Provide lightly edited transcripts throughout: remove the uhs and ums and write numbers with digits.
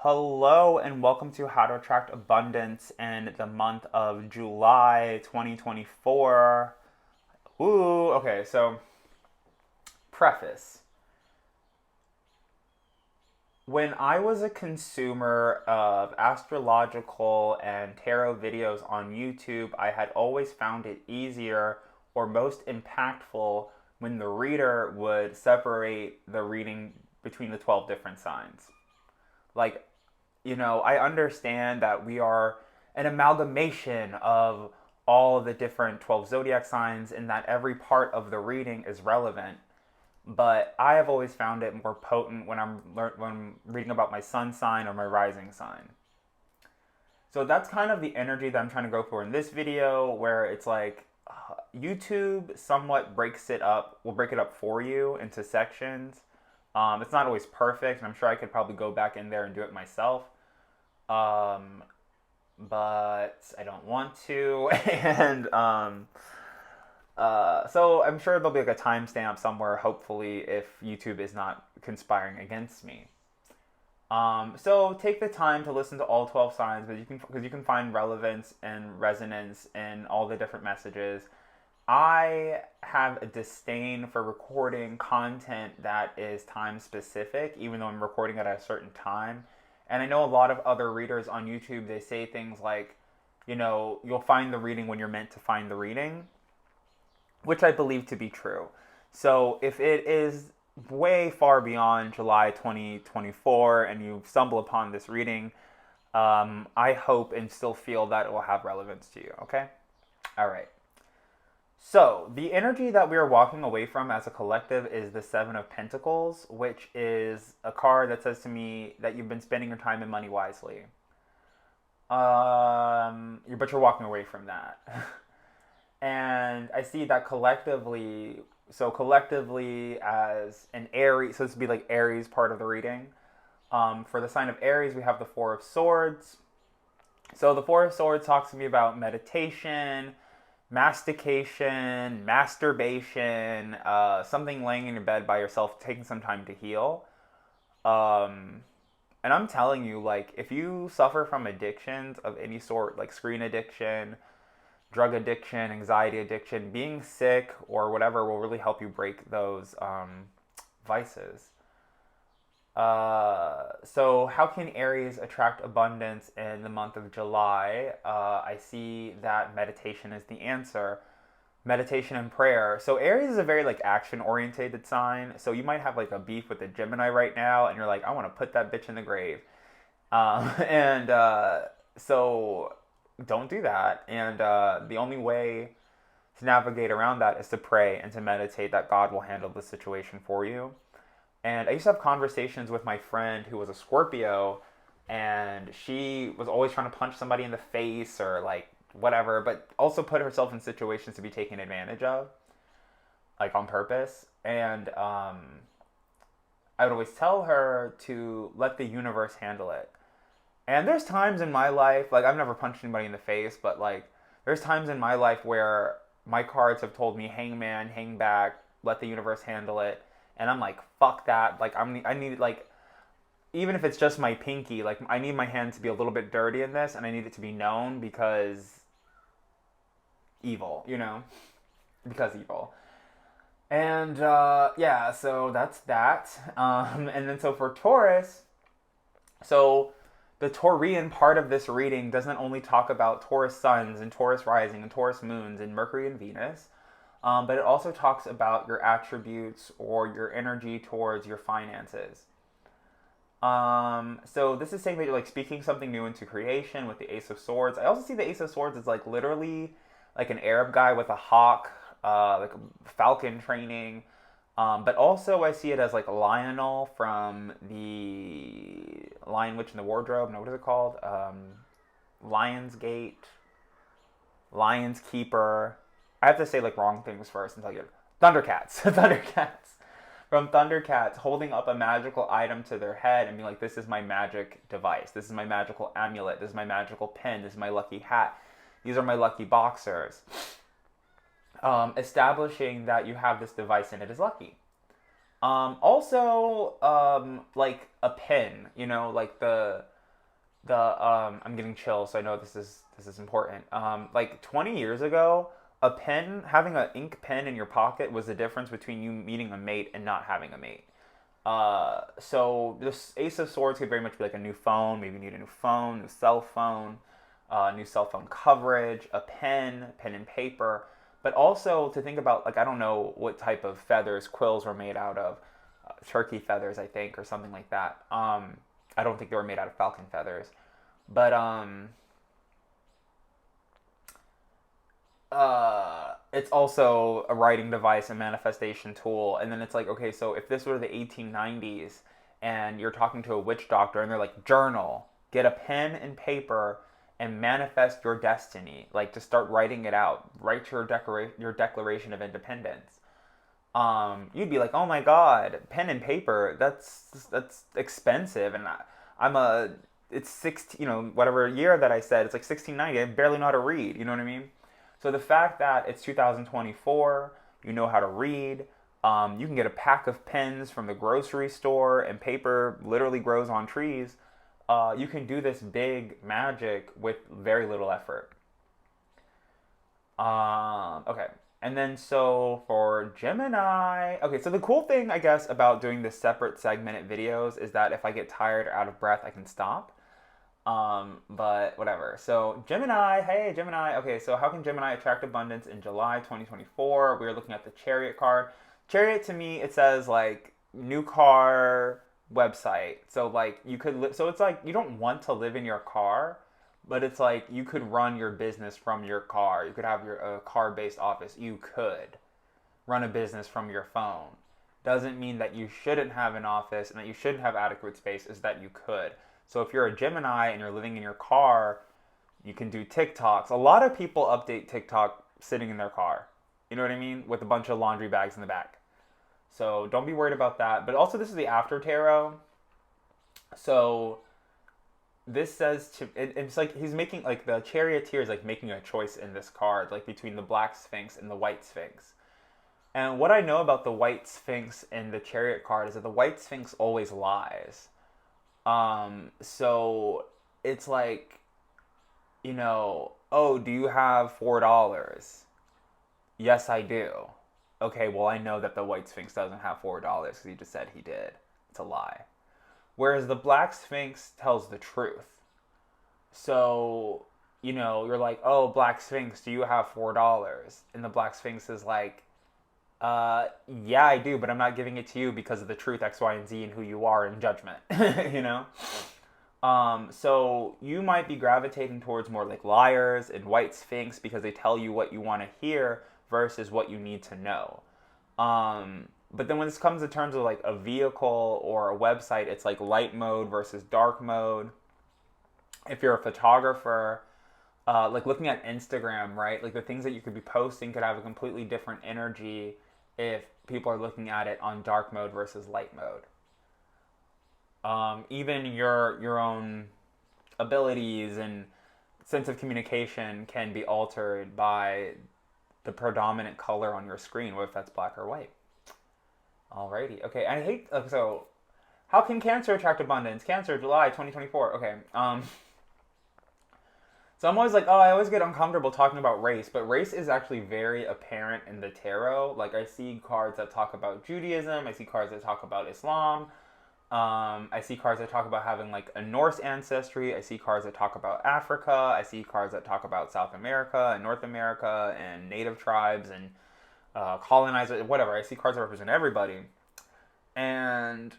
Hello and welcome to How to Attract Abundance in the month of July 2024. Ooh, okay, so preface. When I was a consumer of astrological and tarot videos on YouTube, I had always found it easier or most impactful when the reader would separate the reading between the 12 different signs. Like, I understand that we are an amalgamation of all the different 12 zodiac signs and that every part of the reading is relevant. But I have always found it more potent when I'm reading about my sun sign or my rising sign. So that's kind of the energy that I'm trying to go for in this video, where it's like YouTube somewhat breaks it up, will break it up for you into sections. It's not always perfect, and I'm sure I could probably go back in there and do it myself. Um, but I don't want to. So I'm sure there'll be like a timestamp somewhere, hopefully, if YouTube is not conspiring against me. So take the time to listen to all 12 signs, because you can find relevance and resonance in all the different messages. I have a disdain for recording content that is time specific, even though I'm recording it at a certain time. And I know a lot of other readers on YouTube, they say things like, you'll find the reading when you're meant to find the reading, which I believe to be true. So if it is way far beyond July 2024 and you stumble upon this reading, I hope and still feel that it will have relevance to you, okay? All right. So, the energy that we are walking away from as a collective is the Seven of Pentacles, which is a card that says to me that you've been spending your time and money wisely. But you're walking away from that. And I see that collectively as an Aries, so this would be like Aries part of the reading. For the sign of Aries, we have the Four of Swords. So the Four of Swords talks to me about meditation, mastication, masturbation, something laying in your bed by yourself, taking some time to heal. And I'm telling you, like, if you suffer from addictions of any sort, like screen addiction, drug addiction, anxiety addiction, being sick or whatever will really help you break those vices. So how can Aries attract abundance in the month of July? I see that meditation is the answer. Meditation and prayer. So Aries is a very like action orientated sign. So you might have like a beef with the Gemini right now, and you're like, I want to put that bitch in the grave. And so don't do that. And the only way to navigate around that is to pray and to meditate that God will handle the situation for you. And I used to have conversations with my friend who was a Scorpio, and she was always trying to punch somebody in the face or like whatever, but also put herself in situations to be taken advantage of, like on purpose. And I would always tell her to let the universe handle it. And there's times in my life, like I've never punched anybody in the face, but like there's times in my life where my cards have told me, hang man, hang back, let the universe handle it. And I'm like, fuck that. Like I need like, even if it's just my pinky, like I need my hand to be a little bit dirty in this, and I need it to be known because evil, because evil. And yeah, so that's that. And then so for Taurus, so the Taurian part of this reading doesn't only talk about Taurus suns and Taurus rising and Taurus moons and Mercury and Venus, but it also talks about your attributes or your energy towards your finances. So this is saying that you're like speaking something new into creation with the Ace of Swords. I also see the Ace of Swords as like literally like an Arab guy with a hawk, like a falcon training. But also I see it as like Lionel from the Lion Witch in the Wardrobe. No, what is it called? Lionsgate, Lion's Keeper. I have to say like wrong things first until you Thundercats. Thundercats. From Thundercats holding up a magical item to their head and being like, this is my magic device. This is my magical amulet. This is my magical pin. This is my lucky hat. These are my lucky boxers. Establishing that you have this device and it is lucky. Also, like a pin, like I'm getting chills, so I know this is important. Like 20 years ago, a pen having an ink pen in your pocket was the difference between you meeting a mate and not having a mate. So this Ace of Swords could very much be like a new phone. Maybe you need a new phone, new cell phone coverage, a pen, pen and paper. But also to think about, like, I don't know what type of feathers quills were made out of. Turkey feathers, I think, or something like that. I don't think they were made out of falcon feathers. But it's also a writing device, a manifestation tool. And then it's like, okay, so if this were the 1890s and you're talking to a witch doctor and they're like, journal, get a pen and paper and manifest your destiny, like to start writing it out, write your Declaration of Independence. You'd be like, oh my god, pen and paper, that's expensive, and I'm a it's 16, whatever year that I said, it's like 1690. I barely know how to read. You know what I mean? So the fact that it's 2024, you know how to read. You can get a pack of pens from the grocery store, and paper literally grows on trees. You can do this big magic with very little effort. Okay. And then so for Gemini, okay, so the cool thing, I guess, about doing the separate segmented videos is that if I get tired or out of breath, I can stop. But whatever. So Gemini, hey Gemini. Okay, so how can Gemini attract abundance in July 2024? We are looking at the Chariot card. Chariot to me, it says like new car website. So like you could so it's like you don't want to live in your car, but it's like you could run your business from your car. You could have your car-based office. You could run a business from your phone. Doesn't mean that you shouldn't have an office and that you shouldn't have adequate space, is that you could. So if you're a Gemini and you're living in your car, you can do TikToks. A lot of people update TikTok sitting in their car. You know what I mean? With a bunch of laundry bags in the back. So don't be worried about that. But also, this is the after tarot. So this says it's like he's making, like, the charioteer is like making a choice in this card, like between the black sphinx and the white sphinx. And what I know about the white sphinx in the chariot card is that the white sphinx always lies. So it's like, oh, do you have $4? Yes, I do. Okay, well, I know that the white sphinx doesn't have $4 because he just said he did. It's a lie. Whereas the black sphinx tells the truth. So, you're like, oh, black sphinx, do you have $4? And the black sphinx is like, yeah, I do, but I'm not giving it to you because of the truth, X, Y, and Z, and who you are in judgment, you know? So you might be gravitating towards more like liars and white sphinx because they tell you what you want to hear versus what you need to know. But then when this comes in terms of like a vehicle or a website, it's like light mode versus dark mode. If you're a photographer, like looking at Instagram, right? Like the things that you could be posting could have a completely different energy if people are looking at it on dark mode versus light mode. Even your own abilities and sense of communication can be altered by the predominant color on your screen, whether that's black or white. Alrighty. Okay, I hate... So, how can Cancer attract abundance? Cancer, July 2024. Okay, so I'm always like, oh, I always get uncomfortable talking about race, but race is actually very apparent in the tarot. Like, I see cards that talk about Judaism, I see cards that talk about Islam, I see cards that talk about having like a Norse ancestry, I see cards that talk about Africa, I see cards that talk about South America and North America and native tribes and colonizers, whatever. I see cards that represent everybody. And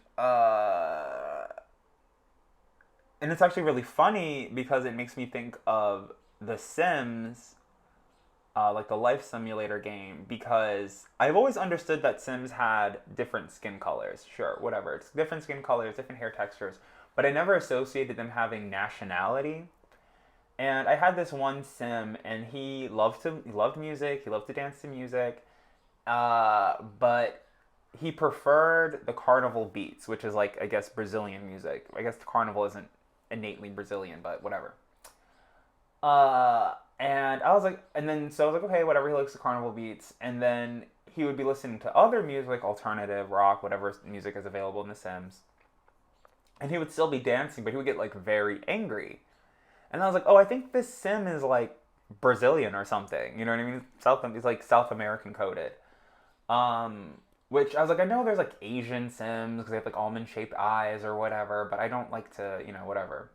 it's actually really funny because it makes me think of The Sims, like the life simulator game, because I've always understood that Sims had different skin colors. Sure, whatever. It's different skin colors, different hair textures, but I never associated them having nationality. And I had this one Sim, and he loved music, he loved to dance to music, but he preferred the carnival beats, which is like, I guess, Brazilian music. I guess the carnival isn't innately Brazilian, but whatever. And I was like, so I was like, okay, whatever, he likes the carnival beats. And then he would be listening to other music, like alternative, rock, whatever music is available in The Sims. And he would still be dancing, but he would get like very angry. And I was like, oh, I think this sim is like Brazilian or something. You know what I mean? It's like South American coded. Um, which I was like, I know there's like Asian Sims because they have like almond shaped eyes or whatever, but I don't like to, whatever.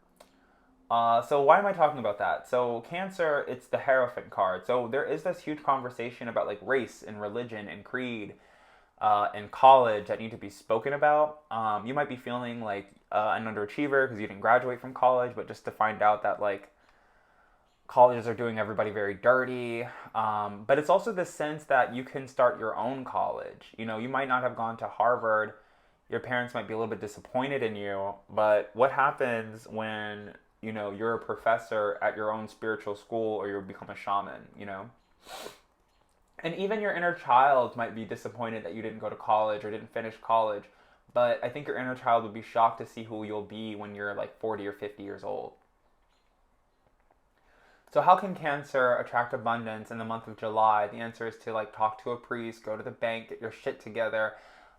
So why am I talking about that? So Cancer, it's the Hierophant card. So there is this huge conversation about like race and religion and creed in college that need to be spoken about. You might be feeling like an underachiever because you didn't graduate from college, but just to find out that like colleges are doing everybody very dirty. But it's also the sense that you can start your own college. You might not have gone to Harvard. Your parents might be a little bit disappointed in you, but what happens when you're a professor at your own spiritual school or you become a shaman? And even your inner child might be disappointed that you didn't go to college or didn't finish college, but I think your inner child would be shocked to see who you'll be when you're like 40 or 50 years old. So how can Cancer attract abundance in the month of July? The answer is to like talk to a priest, go to the bank, get your shit together,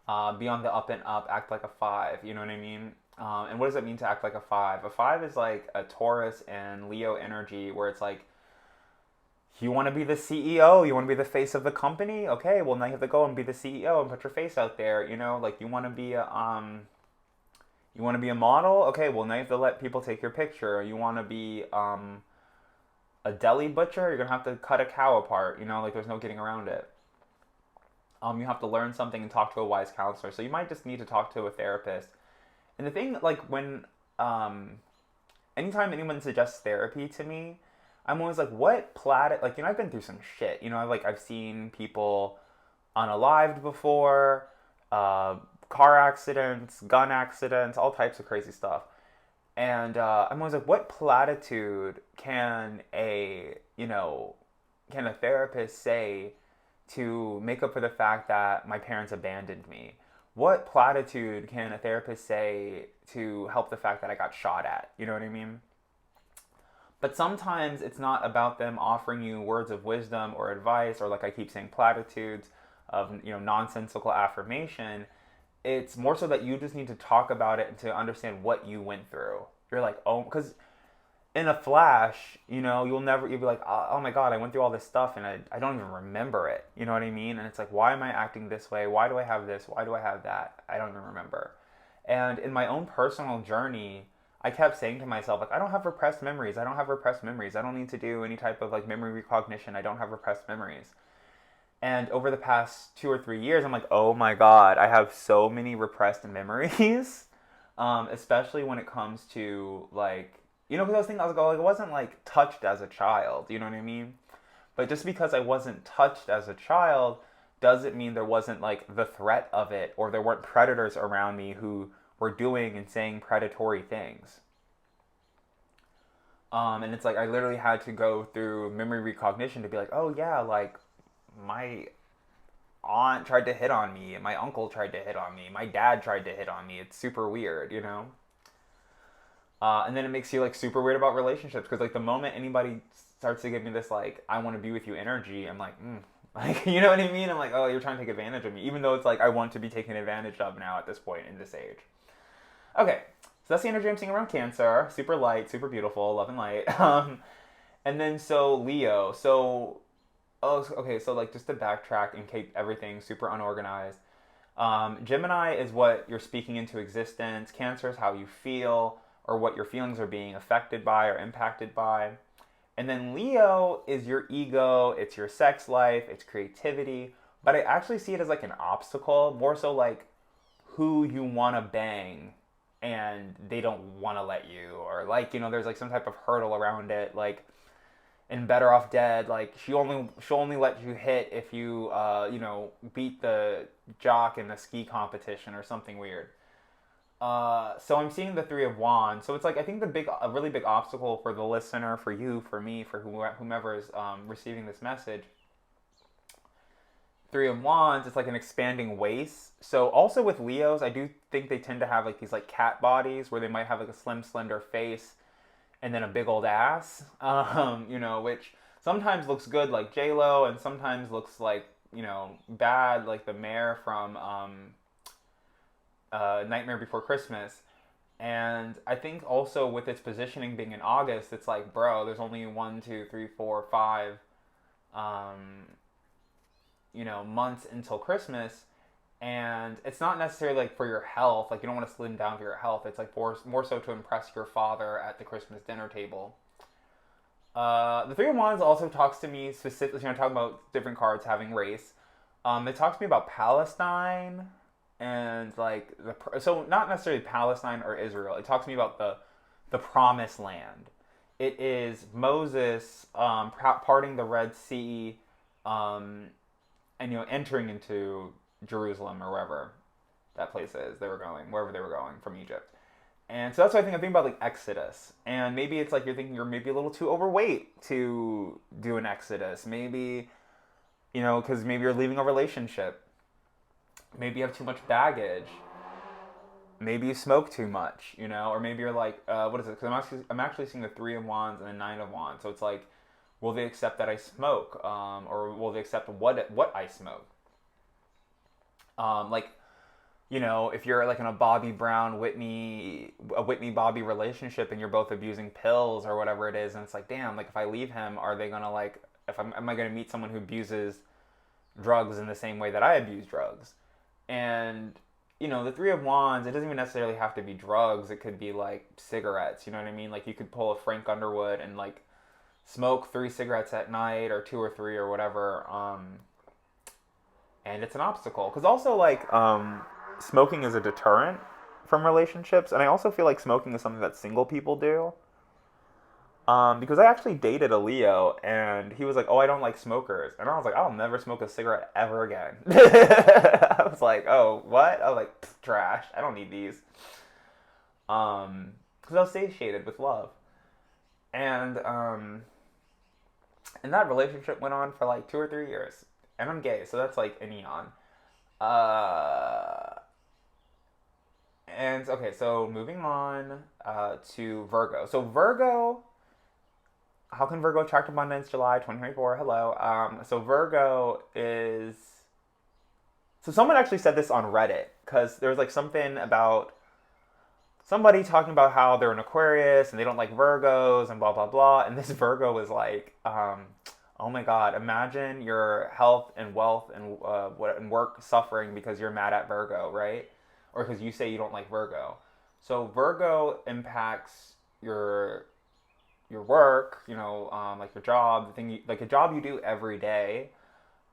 be on the up and up, act like a five. You know what I mean? And what does it mean to act like a five? A five is like a Taurus and Leo energy, where it's like you want to be the CEO, you want to be the face of the company. Okay, well now you have to go and be the CEO and put your face out there. Like you want to be a model. Okay, well now you have to let people take your picture. You want to be a deli butcher, you're gonna have to cut a cow apart. Like there's no getting around it. You have to learn something and talk to a wise counselor. So you might just need to talk to a therapist. And the thing, like when, anytime anyone suggests therapy to me, I'm always like, what planet? Like I've been through some shit. I've seen people unalived before, car accidents, gun accidents, all types of crazy stuff. And I'm always like, what platitude can a therapist say to make up for the fact that my parents abandoned me? What platitude can a therapist say to help the fact that I got shot at? You know what I mean? But sometimes it's not about them offering you words of wisdom or advice, or like I keep saying, platitudes of nonsensical affirmation. It's more so that you just need to talk about it and to understand what you went through. You're like, oh, because in a flash, you'll be like, oh my God, I went through all this stuff and I don't even remember it. You know what I mean? And it's like, why am I acting this way? Why do I have this? Why do I have that? I don't even remember. And in my own personal journey, I kept saying to myself, like, I don't have repressed memories. I don't have repressed memories. I don't need to do any type of like memory recognition. I don't have repressed memories. And over the past 2 or 3 years, I'm like, oh my God, I have so many repressed memories. Especially when it comes to like, because I was thinking, I was like, oh, I wasn't like touched as a child. You know what I mean? But just because I wasn't touched as a child doesn't mean there wasn't like the threat of it, or there weren't predators around me who were doing and saying predatory things. And it's like I literally had to go through memory recognition to be like, oh yeah, like my aunt tried to hit on me, my uncle tried to hit on me, my dad tried to hit on me. It's super weird. And then it makes you like super weird about relationships, because like the moment anybody starts to give me this like I want to be with you energy, I'm like, like you know what I mean? I'm like, oh, you're trying to take advantage of me, even though it's like I want to be taken advantage of now at this point in this age. Okay, so that's the energy I'm seeing around Cancer. Super light, super beautiful, love and light. And then so Leo. So okay. So like just to backtrack and keep everything super unorganized. Gemini is what you're speaking into existence. Cancer is how you feel, or what your feelings are being affected by or impacted by. And then Leo is your ego, it's your sex life, it's creativity. But I actually see it as like an obstacle, more so like who you want to bang and they don't want to let you, or like, there's like some type of hurdle around it. Like in Better Off Dead, like she'll only let you hit if you beat the jock in the ski competition or something weird. So I'm seeing the Three of Wands. So it's like I think a really big obstacle for the listener, for you, for me, for whomever is receiving this message. Three of Wands, it's like an expanding waist. So also with Leos, I do think they tend to have like these like cat bodies where they might have like a slim, slender face and then a big old ass. Which sometimes looks good like J Lo, and sometimes looks like bad like the mayor from Nightmare Before Christmas. And I think also with its positioning being in August, it's like, bro, there's only one, two, three, four, five, um, months until Christmas. And it's not necessarily like for your health. Like, you don't want to slim down for your health. It's like more so to impress your father at the Christmas dinner table. The Three of Wands also talks to me specifically, talking about different cards having race. It talks to me about Palestine and like so not necessarily Palestine or Israel. It talks to me about the promised land. It is Moses parting the Red Sea, and entering into Jerusalem or wherever that place is they were going, wherever they were going from Egypt. And so that's what I think about like Exodus. And maybe it's like you're thinking you're maybe a little too overweight to do an Exodus. Maybe, because maybe you're leaving a relationship. Maybe you have too much baggage. Maybe you smoke too much, or maybe you're like, what is it? Because I'm actually seeing the Three of Wands and the Nine of Wands. So it's like, will they accept that I smoke, or will they accept what I smoke? Like, if you're like in a Whitney Bobby relationship and you're both abusing pills or whatever it is, and it's like, damn, like if I leave him, are they gonna like, am I gonna meet someone who abuses drugs in the same way that I abuse drugs? And the Three of Wands, it doesn't even necessarily have to be drugs. It could be like cigarettes. You know what I mean? Like you could pull a Frank Underwood and like smoke 3 cigarettes at night or 2 or 3 or whatever. And it's an obstacle because also like smoking is a deterrent from relationships, and I also feel like smoking is something that single people do. Because I actually dated a Leo, and he was like, "Oh, I don't like smokers," and I was like, "I'll never smoke a cigarette ever again." I was like, "Oh, what?" I was like, "Trash. I don't need these." Because I was satiated with love, and that relationship went on for like 2 or 3 years, and I'm gay, so that's like an eon. Uh, and okay, so moving on to Virgo. So Virgo, how can Virgo attract abundance? July 2024. Hello. So Virgo is. So someone actually said this on Reddit because there was like something about somebody talking about how they're an Aquarius and they don't like Virgos and blah blah blah. And this Virgo was like, oh my God, imagine your health and wealth and work suffering because you're mad at Virgo, right? Or because you say you don't like Virgo. So Virgo impacts your work, like your job, like a job you do every day.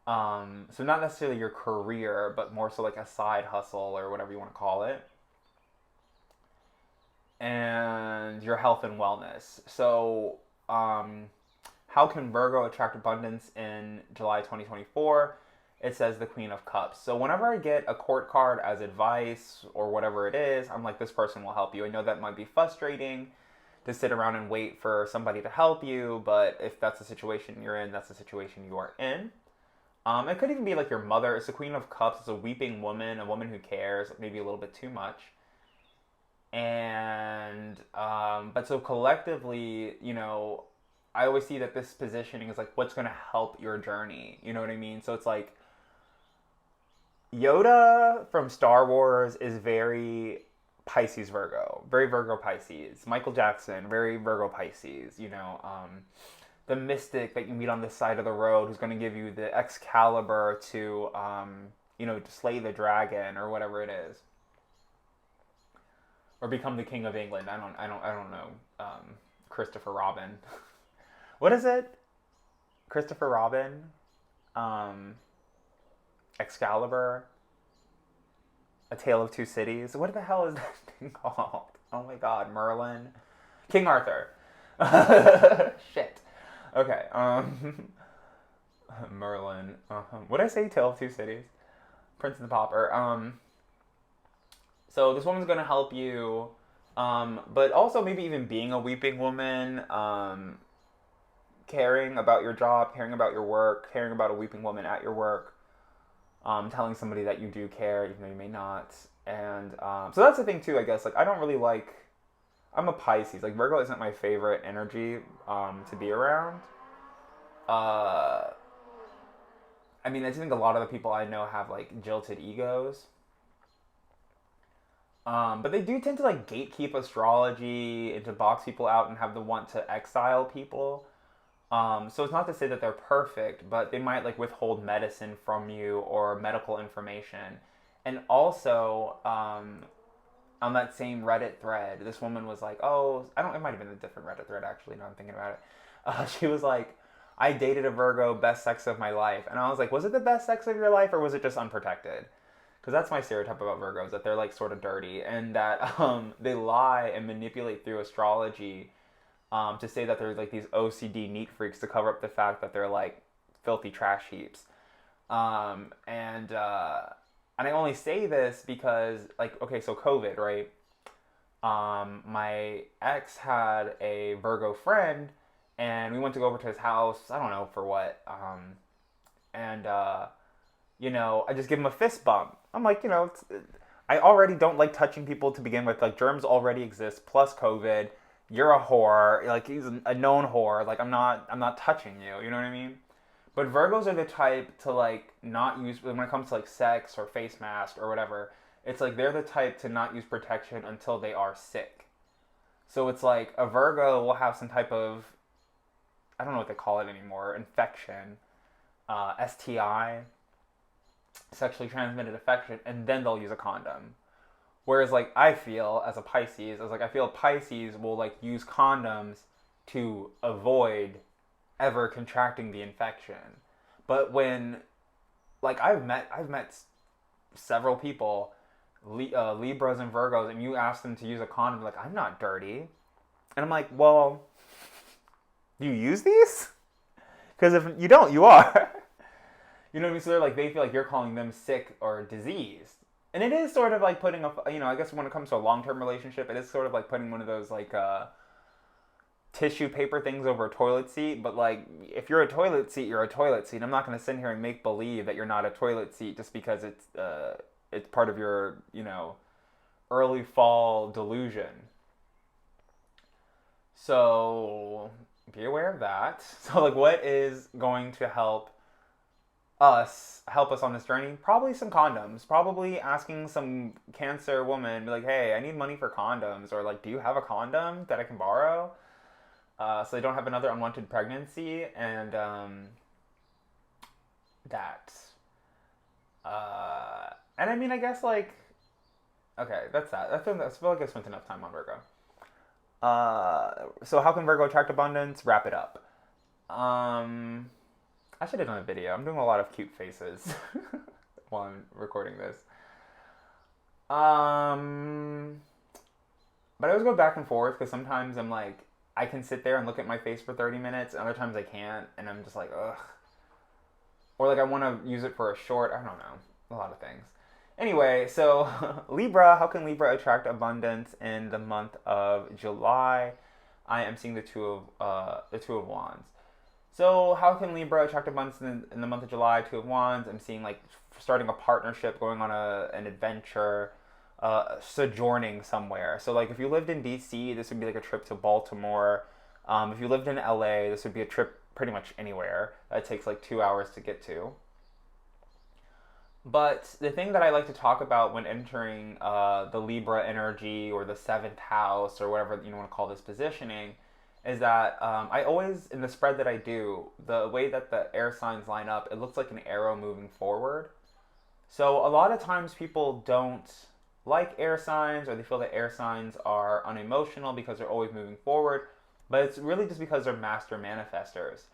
So not necessarily your career, but more so like a side hustle or whatever you want to call it. And your health and wellness. So, how can Virgo attract abundance in July 2024? It says the Queen of Cups. So whenever I get a court card as advice or whatever it is, I'm like, this person will help you. I know that might be frustrating to sit around and wait for somebody to help you, but if that's the situation you're in, that's the situation you are in. It could even be like your mother. It's the Queen of Cups. It's a weeping woman, a woman who cares, maybe a little bit too much. And but so collectively, I always see that this positioning is like what's going to help your journey. You know what I mean? So it's like Yoda from Star Wars is very Pisces Virgo, very Virgo Pisces. Michael Jackson, very Virgo Pisces. The mystic that you meet on the side of the road who's going to give you the Excalibur to to slay the dragon or whatever it is, or become the king of England. I don't know. Christopher Robin. What is it? Christopher Robin. Um, Excalibur. A Tale of Two Cities. What the hell is that thing called? Oh my God, Merlin. King Arthur. Shit. Okay. Merlin. What did I say? Tale of Two Cities. Prince and the Pauper. So this woman's gonna help you, but also maybe even being a weeping woman, caring about your job, caring about your work, caring about a weeping woman at your work, telling somebody that you do care, even though you may not. And so that's the thing too, I guess. Like I don't really like. I'm a Pisces. Like Virgo isn't my favorite energy to be around. Uh, I mean, I think a lot of the people I know have like jilted egos. But they do tend to like gatekeep astrology and to box people out and have the want to exile people. So it's not to say that they're perfect, but they might like withhold medicine from you or medical information. And also, on that same Reddit thread, this woman was like, "Oh, I don't. It might have been a different Reddit thread actually. Now I'm thinking about it." She was like, "I dated a Virgo, best sex of my life," and I was like, "Was it the best sex of your life, or was it just unprotected?" Because that's my stereotype about Virgos, that they're like sort of dirty and that they lie and manipulate through astrology to say that they're like these OCD neat freaks to cover up the fact that they're like filthy trash heaps. Um, and uh, and I only say this because like okay, so COVID, right? My ex had a Virgo friend, and we went to go over to his house. I don't know for what. And I just give him a fist bump. I'm like, I already don't like touching people to begin with. Like germs already exist, plus COVID. You're a whore. Like he's a known whore. Like I'm not touching you. You know what I mean? But Virgos are the type to like not use when it comes to like sex or face mask or whatever. It's like they're the type to not use protection until they are sick. So it's like a Virgo will have some type of I don't know what they call it anymore infection, STI, sexually transmitted infection, and then they'll use a condom. Whereas like I feel as a Pisces, I feel Pisces will like use condoms to avoid ever contracting the infection. But when like I've met several people, Libras and Virgos, and you ask them to use a condom, like I'm not dirty, and I'm like, well, do you use these? Because if you don't, you are. You know what I mean? So they're like they feel like you're calling them sick or diseased, and it is sort of like putting I guess when it comes to a long term relationship, it is sort of like putting one of those like tissue paper things over a toilet seat. But like if you're a toilet seat, you're a toilet seat. I'm not going to sit here and make believe that you're not a toilet seat just because it's part of your early fall delusion. So be aware of that. So like what is going to help us on this journey? Probably some condoms. Probably asking some cancer woman, be like, hey, I need money for condoms, or like, do you have a condom that I can borrow? So they don't have another unwanted pregnancy, and that. And I mean, I guess like, okay, that's that. I feel like I spent enough time on Virgo. So how can Virgo attract abundance? Wrap it up. Um, I should have done a video. I'm doing a lot of cute faces while I'm recording this. Um, but I always go back and forth because sometimes I'm like, I can sit there and look at my face for 30 minutes, and other times I can't, and I'm just like, ugh. Or like I want to use it for a short, I don't know, a lot of things. Anyway, so Libra, how can Libra attract abundance in the month of July? I am seeing the two of wands. So how can Libra attract abundance in the month of July? Two of Wands. I'm seeing like starting a partnership, going on an adventure, sojourning somewhere. So like if you lived in DC, this would be like a trip to Baltimore. If you lived in LA, this would be a trip pretty much anywhere. That takes like 2 hours to get to. But the thing that I like to talk about when entering the Libra energy or the seventh house or whatever you want to call this positioning is that I always, in the spread that I do, the way that the air signs line up, it looks like an arrow moving forward. So a lot of times people don't like air signs or they feel that air signs are unemotional because they're always moving forward, but it's really just because they're master manifestors.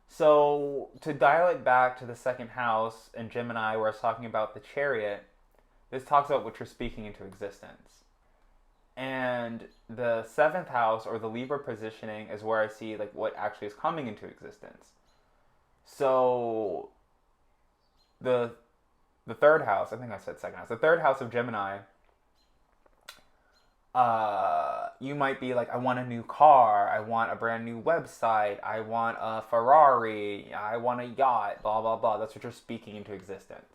So to dial it back to the second house in Gemini, where I was talking about the chariot, this talks about what you're speaking into existence. And the seventh house or the Libra positioning is where I see like what actually is coming into existence. So the the third house, I think I said second house, the third house of Gemini, you might be like, I want a new car, I want a brand new website, I want a Ferrari, I want a yacht, blah, blah, blah. That's what you're speaking into existence.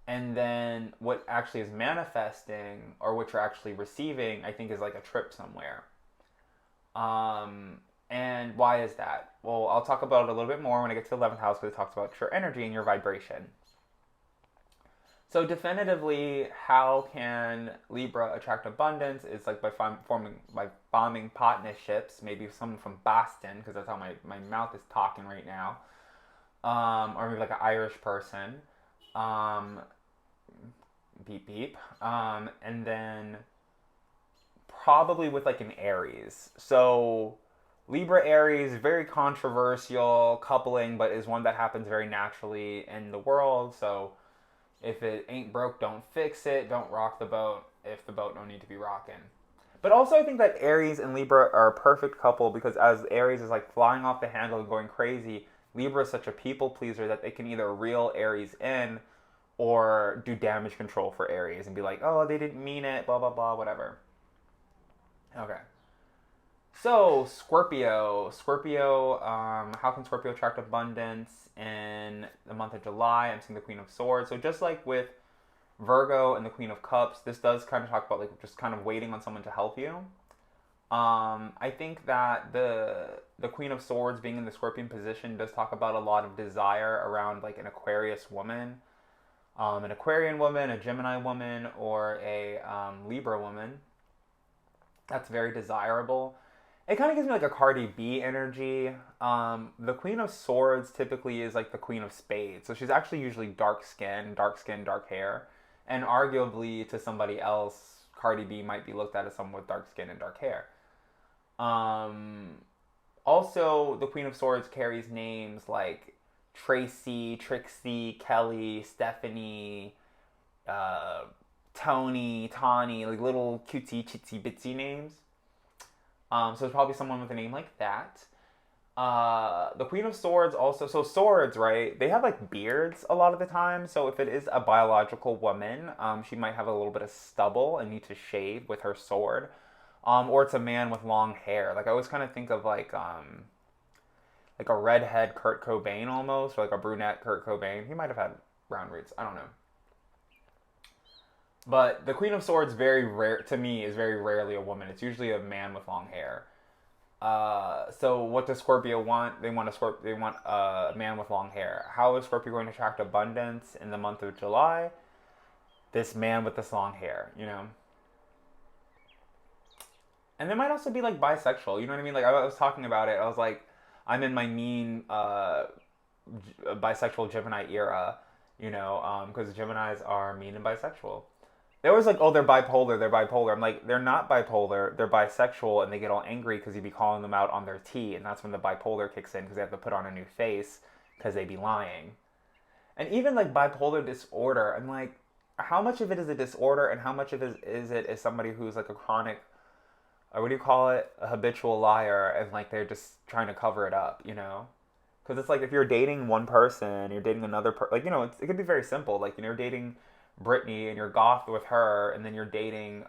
And then what actually is manifesting or what you're actually receiving, I think, is like a trip somewhere. And why is that? Well, I'll talk about it a little bit more when I get to the 11th house because it talks about your energy and your vibration. So definitively, how can Libra attract abundance? Is like by forming by bombing partnerships. Maybe someone from Boston, because that's how my mouth is talking right now. Or maybe like an Irish person. Um, beep beep. And then probably with like an Aries. So Libra Aries, very controversial coupling, but is one that happens very naturally in the world. So if it ain't broke, don't fix it. Don't rock the boat if the boat don't need to be rocking. But also, I think that Aries and Libra are a perfect couple because as Aries is like flying off the handle and going crazy, Libra is such a people pleaser that they can either reel Aries in or do damage control for Aries and be like, oh, they didn't mean it, blah, blah, blah, whatever. Okay. So, Scorpio. Scorpio, how can Scorpio attract abundance in the month of July? I'm seeing the Queen of Swords. So, just like with Virgo and the Queen of Cups, this does kind of talk about like just kind of waiting on someone to help you. I think that the Queen of Swords being in the Scorpion position does talk about a lot of desire around like an Aquarius woman, an Aquarian woman, a Gemini woman, or a Libra woman. That's very desirable. It kind of gives me like a Cardi B energy. The Queen of Swords typically is like the Queen of Spades, so she's actually usually dark skin, dark hair, and arguably to somebody else, Cardi B might be looked at as someone with dark skin and dark hair. Um, Also, the Queen of Swords carries names like Tracy, Trixie, Kelly, Stephanie, uh, Tony, Tawny, like little cutesy, chitsy, bitsy names. So it's probably someone with a name like that. The Queen of Swords also, so swords, right? They have like beards a lot of the time. So if it is a biological woman, she might have a little bit of stubble and need to shave with her sword. Or it's a man with long hair. Like I always kind of think of like a redhead Kurt Cobain almost, or like a brunette Kurt Cobain. He might have had brown roots. I don't know. But the Queen of Swords, very rare to me, is very rarely a woman. It's usually a man with long hair. So what does Scorpio want? They want They want a man with long hair. How is Scorpio going to attract abundance in the month of July? This man with this long hair, you know. And they might also be like bisexual. You know what I mean? Like I was talking about it. I was like, I'm in my mean bisexual Gemini era. You know, because Geminis are mean and bisexual. They always like, oh, they're bipolar, they're bipolar. I'm like, they're not bipolar, they're bisexual, and they get all angry because you be calling them out on their tea, and that's when the bipolar kicks in because they have to put on a new face because they be lying. And even like bipolar disorder, I'm like, how much of it is a disorder, and how much of it is somebody who's like a chronic, or what do you call it, a habitual liar, and like they're just trying to cover it up, you know? Because it's like if you're dating one person, you're dating another person, like, you know, it could be very simple. Like, you know, you're dating Brittany and you're goth with her, and then you're dating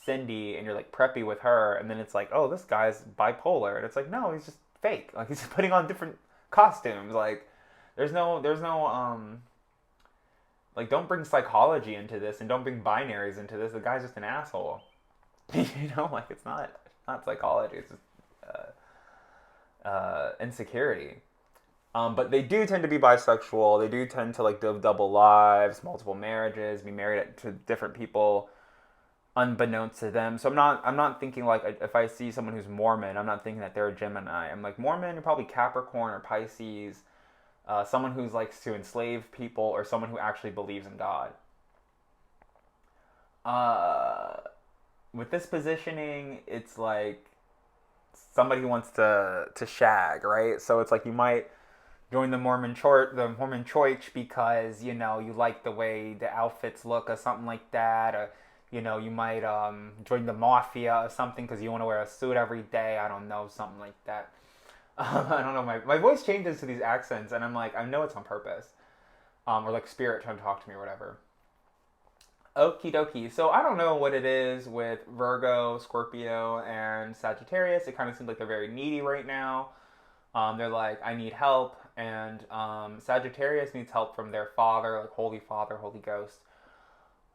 Cindy and you're like preppy with her, and then it's like, oh, this guy's bipolar, and it's like, no, he's just fake. Like he's just putting on different costumes. Like there's no like don't bring psychology into this and don't bring binaries into this. The guy's just an asshole. You know, like it's not psychology. It's just insecurity. But they do tend to be bisexual. They do tend to like live double lives, multiple marriages, be married to different people, unbeknownst to them. So I'm not thinking like if I see someone who's Mormon, I'm not thinking that they're a Gemini. I'm like Mormon, you're probably Capricorn or Pisces, someone who likes to enslave people or someone who actually believes in God. Uh, with this positioning, it's like somebody who wants to shag, right? So it's like you might join the Mormon church because you know you like the way the outfits look or something like that, or you know you might join the mafia or something because you want to wear a suit every day. I don't know, something like that. I don't know. My voice changes to these accents, and I'm like, I know it's on purpose, or like spirit trying to talk to me or whatever. Okie dokie. So I don't know what it is with Virgo, Scorpio, and Sagittarius. It kind of seems like they're very needy right now. They're like, I need help, and Sagittarius needs help from their father, like Holy Father, Holy Ghost,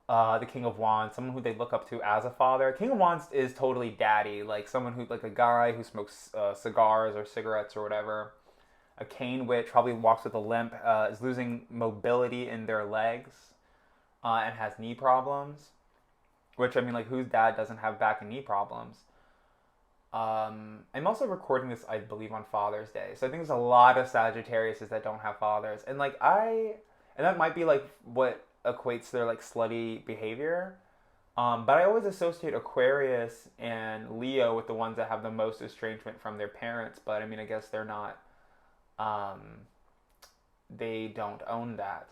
the King of Wands, someone who they look up to as a father. King of Wands is totally daddy, like someone who, like a guy who smokes cigars or cigarettes or whatever. A cane witch probably walks with a limp, is losing mobility in their legs. and has knee problems. Which, I mean, like, whose dad doesn't have back and knee problems? I'm also recording this, I believe, on Father's Day. So I think there's a lot of Sagittariuses that don't have fathers. And that might be like what equates their like slutty behavior. But I always associate Aquarius and Leo with the ones that have the most estrangement from their parents. But I mean, I guess they're not, um, they don't own that.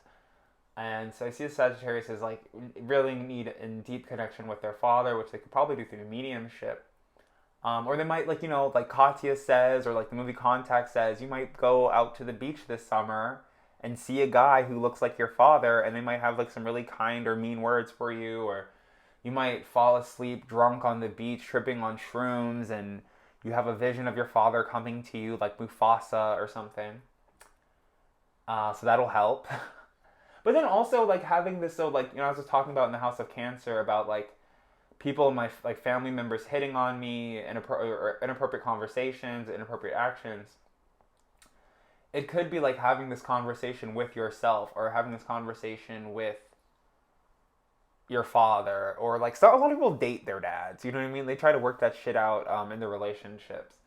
And so I see the Sagittarius as like really need a deep connection with their father, which they could probably do through mediumship. Or they might, like, like Katya says, or like the movie Contact says, you might go out to the beach this summer and see a guy who looks like your father, and they might have like some really kind or mean words for you, or you might fall asleep drunk on the beach, tripping on shrooms, and you have a vision of your father coming to you, like Mufasa or something. So that'll help. But then also like having this, so like I was just talking about in the House of Cancer about like people, my like family members hitting on me, or inappropriate conversations, inappropriate actions. It could be like having this conversation with yourself, or having this conversation with your father, or like, so a lot of people date their dads. You know what I mean? They try to work that shit out in their relationships.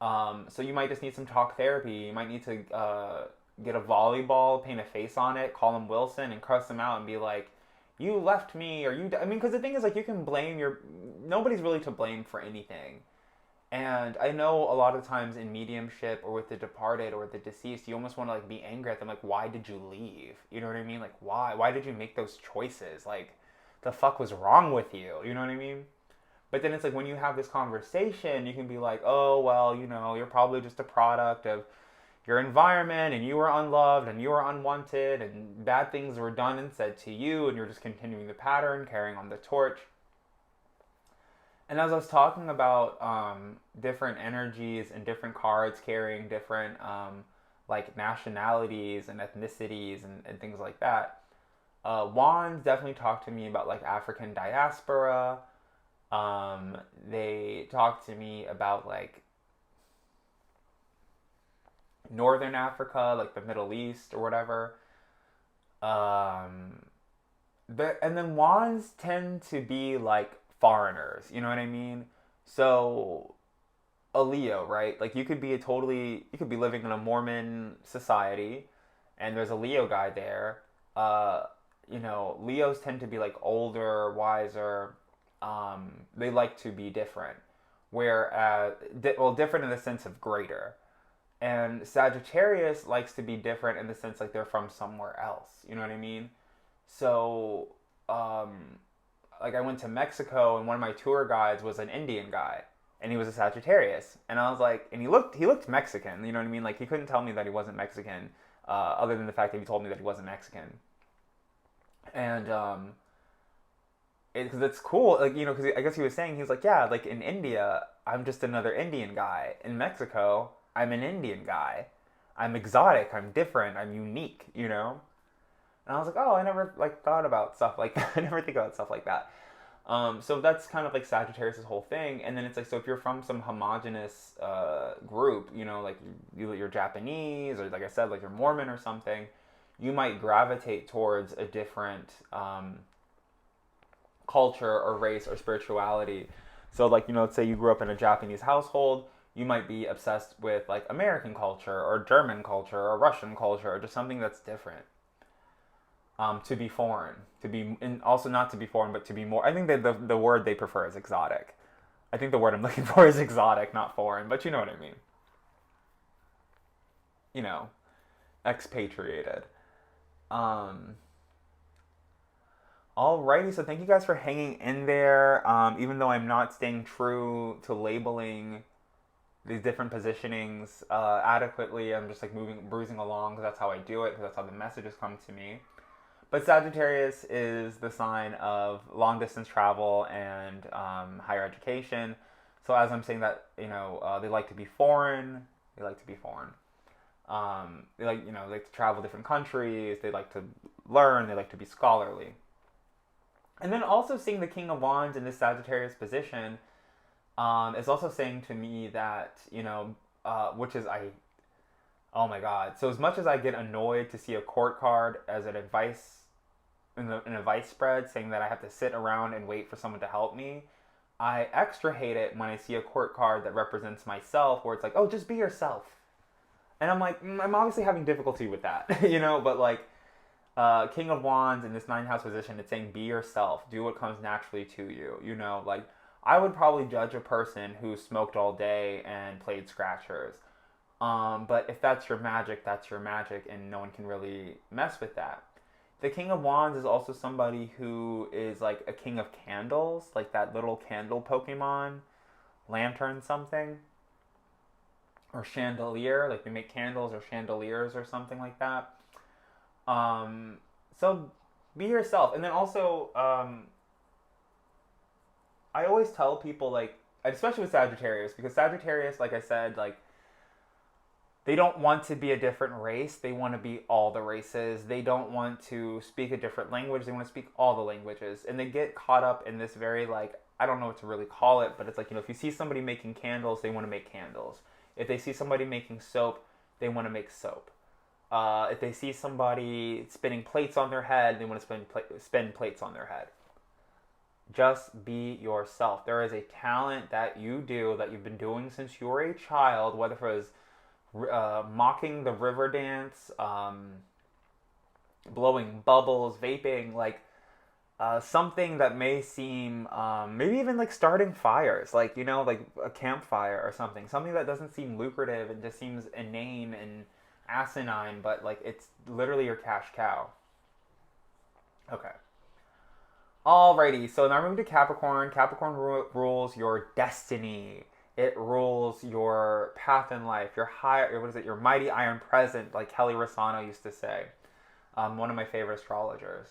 So you might just need some talk therapy. You might need to get a volleyball, paint a face on it, call him Wilson, and cuss him out and be like, "You left me," or "you." I mean, because the thing is, like, you can blame your. Nobody's really to blame for anything. And I know a lot of times in mediumship or with the departed or the deceased, you almost want to like be angry at them, like, why did you leave? You know what I mean? Like, why? Why did you make those choices? Like, the fuck was wrong with you? You know what I mean? But then it's like when you have this conversation, you can be like, oh, well, you're probably just a product of your environment, and you were unloved and you were unwanted, and bad things were done and said to you, and you're just continuing the pattern, carrying on the torch. And as I was talking about different energies and different cards carrying different like nationalities and ethnicities and things like that, wands definitely talk to me about like African diaspora. They talk to me about like Northern Africa, like the Middle East or whatever. Um, and then wands tend to be like foreigners. You know what I mean? So a Leo, right? Like you could be living in a Mormon society, and there's a Leo guy there. Uh, Leos tend to be like older, wiser. They like to be different, whereas different in the sense of greater. And Sagittarius likes to be different in the sense like they're from somewhere else. You know what I mean? So, like I went to Mexico, and one of my tour guides was an Indian guy, and he was a Sagittarius, and I was like, and he looked Mexican. You know what I mean? Like he couldn't tell me that he wasn't Mexican, other than the fact that he told me that he wasn't Mexican. And because it's cool, like because I guess he was saying, he was like, yeah, like in India, I'm just another Indian guy. In Mexico, I'm an Indian guy. I'm exotic. I'm different. I'm unique. And I was like, oh, I never like thought about stuff like that. I never think about stuff like that. So that's kind of like Sagittarius' whole thing. And then it's like, so if you're from some homogenous group, like you're Japanese, or like I said, like you're Mormon or something, you might gravitate towards a different culture or race or spirituality. So like, let's say you grew up in a Japanese household, you might be obsessed with like American culture or German culture or Russian culture, or just something that's different. To be foreign, and also not to be foreign, but to be more. I think that the word they prefer is exotic. I think the word I'm looking for is exotic, not foreign, but you know what I mean. You know, expatriated. Um, Alrighty, so thank you guys for hanging in there. Even though I'm not staying true to labeling these different positionings adequately, I'm just like bruising along because that's how I do it, because that's how the messages come to me. But Sagittarius is the sign of long distance travel and higher education. So as I'm saying that, they like to be foreign. They like to be foreign. They like to travel different countries. They like to learn. They like to be scholarly. And then also seeing the King of Wands in this Sagittarius position is also saying to me that, which is oh my God. So as much as I get annoyed to see a court card as an advice in a vice spread saying that I have to sit around and wait for someone to help me. I extra hate it when I see a court card that represents myself, where it's like, oh, just be yourself. And I'm like, I'm obviously having difficulty with that, but like, King of Wands in this nine house position, it's saying be yourself, do what comes naturally to you. Like I would probably judge a person who smoked all day and played scratchers. But if that's your magic, that's your magic, and no one can really mess with that. The King of Wands is also somebody who is like a king of candles, like that little candle Pokemon, lantern something, or chandelier, like they make candles or chandeliers or something like that. So be yourself. And then also, I always tell people, like, especially with Sagittarius, because Sagittarius, like I said, like, they don't want to be a different race. They want to be all the races. They don't want to speak a different language. They want to speak all the languages. And they get caught up in this very, like, I don't know what to really call it, but it's like, if you see somebody making candles, they want to make candles. If they see somebody making soap, they want to make soap. If they see somebody spinning plates on their head, they want to spin plates on their head. Just be yourself. There is a talent that you do that you've been doing since you were a child, whether it was mocking the river dance, blowing bubbles, vaping, like something that may seem, maybe even like starting fires, like, like a campfire or something that doesn't seem lucrative and just seems inane and asinine, but like it's literally your cash cow. Okay. Alrighty, so now we're moving to Capricorn. Capricorn rules your destiny. It rules your path in life. Your your mighty iron present, like Kelly Rosano used to say. One of my favorite astrologers.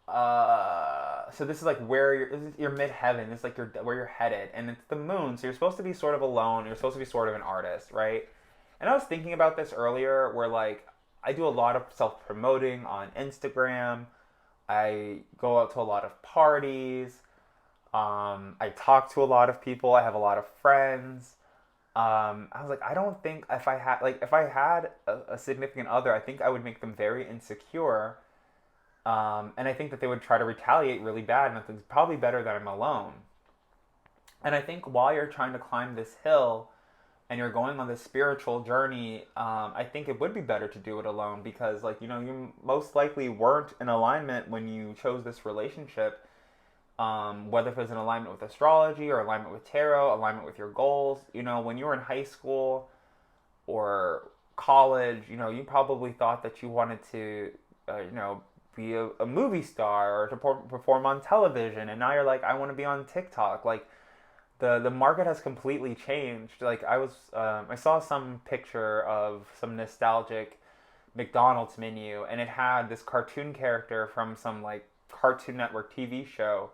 So this is like this is your midheaven. This is like where you're headed, and it's the moon. So you're supposed to be sort of alone. You're supposed to be sort of an artist, right? And I was thinking about this earlier, where like I do a lot of self promoting on Instagram. I go out to a lot of parties. I talk to a lot of people. I have a lot of friends. I was like, I don't think if I had a significant other, I think I would make them very insecure. And I think that they would try to retaliate really bad. And it's probably better that I'm alone. And I think while you're trying to climb this hill and you're going on this spiritual journey, I think it would be better to do it alone because, like, you most likely weren't in alignment when you chose this relationship. Whether it was an alignment with astrology or alignment with tarot, alignment with your goals. When you were in high school or college, you probably thought that you wanted to, be a movie star or to perform on television. And now you're like, I want to be on TikTok. Like, the market has completely changed. Like, I saw some picture of some nostalgic McDonald's menu, and it had this cartoon character from some, like, Cartoon Network TV show.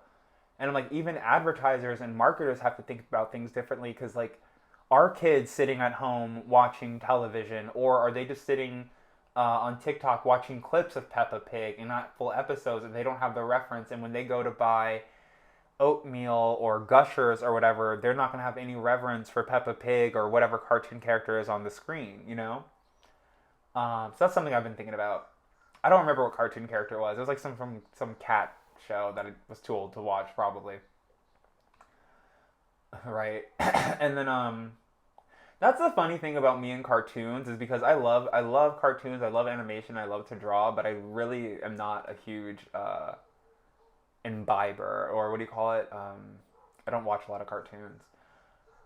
And I'm like, even advertisers and marketers have to think about things differently because, like, are kids sitting at home watching television, or are they just sitting on TikTok watching clips of Peppa Pig and not full episodes, and they don't have the reference? And when they go to buy oatmeal or Gushers or whatever, they're not going to have any reverence for Peppa Pig or whatever cartoon character is on the screen, So that's something I've been thinking about. I don't remember what cartoon character it was. It was like from some cat show that I was too old to watch, probably. Right. And then that's the funny thing about me and cartoons is because I love cartoons, I love animation, I love to draw, but I really am not a huge imbiber, or what do you call it? I don't watch a lot of cartoons.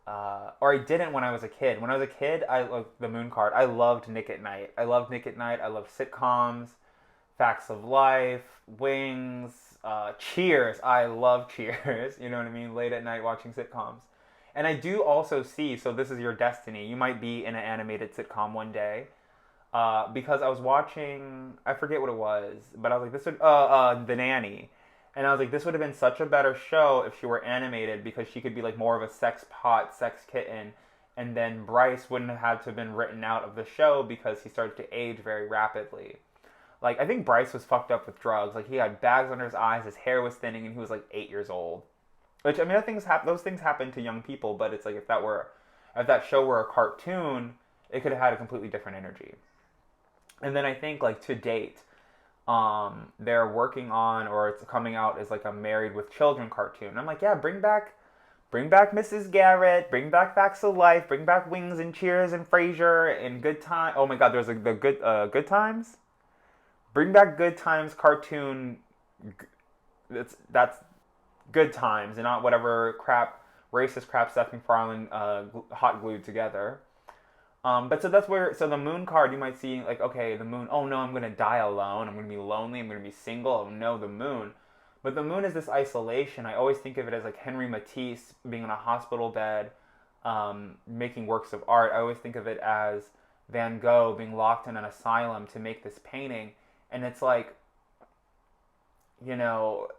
Or I didn't when I was a kid. When I was a kid, I loved the Moon Card. I loved Nick at Night. I loved sitcoms, Facts of Life, Wings, Cheers. I love Cheers. You know what I mean? Late at night watching sitcoms. And I do also see, so this is your destiny. You might be in an animated sitcom one day. Because I was watching, I forget what it was, but I was like, The Nanny. And I was like, this would have been such a better show if she were animated because she could be like more of a sex pot, sex kitten. And then Bryce wouldn't have had to have been written out of the show because he started to age very rapidly. Like, I think Bryce was fucked up with drugs. Like, he had bags under his eyes, his hair was thinning, and he was like 8 years old. Which, I mean, those things happen to young people, but it's like if that show were a cartoon, it could have had a completely different energy. And then I think, like, to date, they're working on, or it's coming out as like a Married with Children cartoon. I'm like, yeah, bring back Mrs. Garrett, bring back Facts of Life, bring back Wings and Cheers and Frasier and Good Time. Oh my God, there's like the Good Times. Bring back Good Times cartoon. That's Good Times and not whatever crap, racist crap Seth MacFarlane hot glued together. But so that's where, so the moon card, you might see like, okay, the moon, oh no, I'm going to die alone. I'm going to be lonely. I'm going to be single. Oh no, the moon. But the moon is this isolation. I always think of it as like Henry Matisse being in a hospital bed, making works of art. I always think of it as Van Gogh being locked in an asylum to make this painting. And it's like, you know,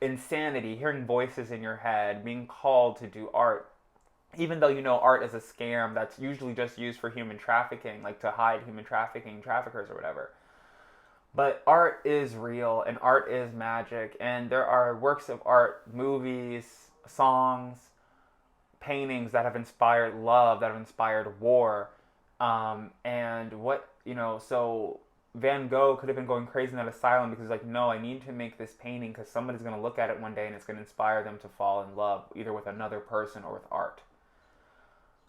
insanity, hearing voices in your head, being called to do art, even though you know art is a scam that's usually just used for human trafficking, like to hide human trafficking traffickers or whatever. But art is real and art is magic, and there are works of art, movies, songs, paintings that have inspired love, that have inspired war. And what, so Van Gogh could have been going crazy in that asylum because he's like, no, I need to make this painting because somebody's going to look at it one day and it's going to inspire them to fall in love, either with another person or with art.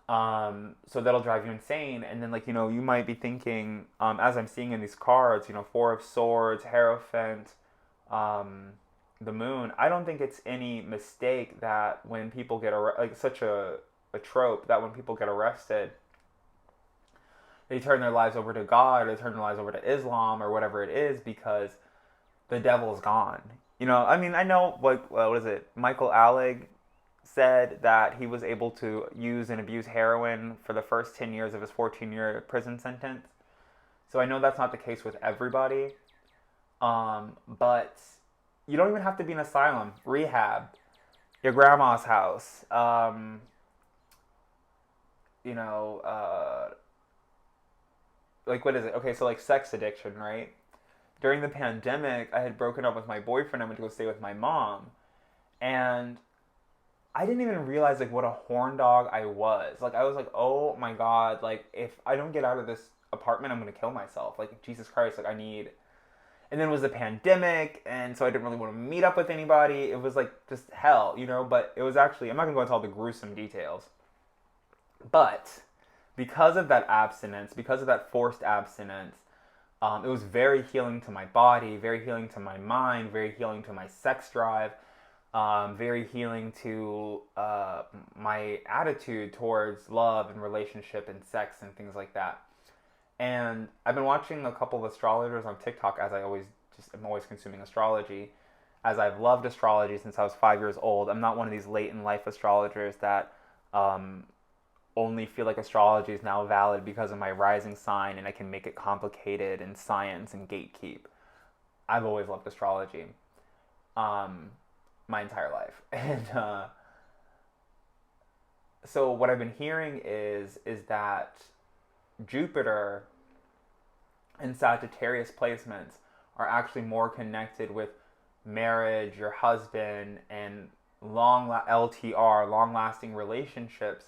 So that'll drive you insane. And then, like, you might be thinking, as I'm seeing in these cards, Four of Swords, Hierophant, the Moon. I don't think it's any mistake that when people get like such a trope that when people get arrested, they turn their lives over to God, or they turn their lives over to Islam or whatever it is, because the devil's gone. I mean, I know what is it? Michael Alec said that he was able to use and abuse heroin for the first 10 years of his 14-year prison sentence. So I know that's not the case with everybody. But you don't even have to be in asylum, rehab, your grandma's house, you know, like what is it? Okay, so like sex addiction, right? During the pandemic, I had broken up with my boyfriend. I went to go stay with my mom. And I didn't even realize like what a horn dog I was. Like I was like, oh my God, like if I don't get out of this apartment, I'm gonna kill myself. Like Jesus Christ, like I need. And then it was the pandemic, and so I didn't really want to meet up with anybody. It was like just hell, But it was actually, I'm not gonna go into all the gruesome details. But because of that abstinence, because of that forced abstinence, it was very healing to my body, very healing to my mind, very healing to my sex drive, very healing to my attitude towards love and relationship and sex and things like that. And I've been watching a couple of astrologers on TikTok, as I'm always consuming astrology, as I've loved astrology since I was 5 years old. I'm not one of these late in life astrologers that only feel like astrology is now valid because of my rising sign and I can make it complicated and science and gatekeep. I've always loved astrology, my entire life. And so what I've been hearing is that Jupiter and Sagittarius placements are actually more connected with marriage, your husband, and LTR, long-lasting relationships,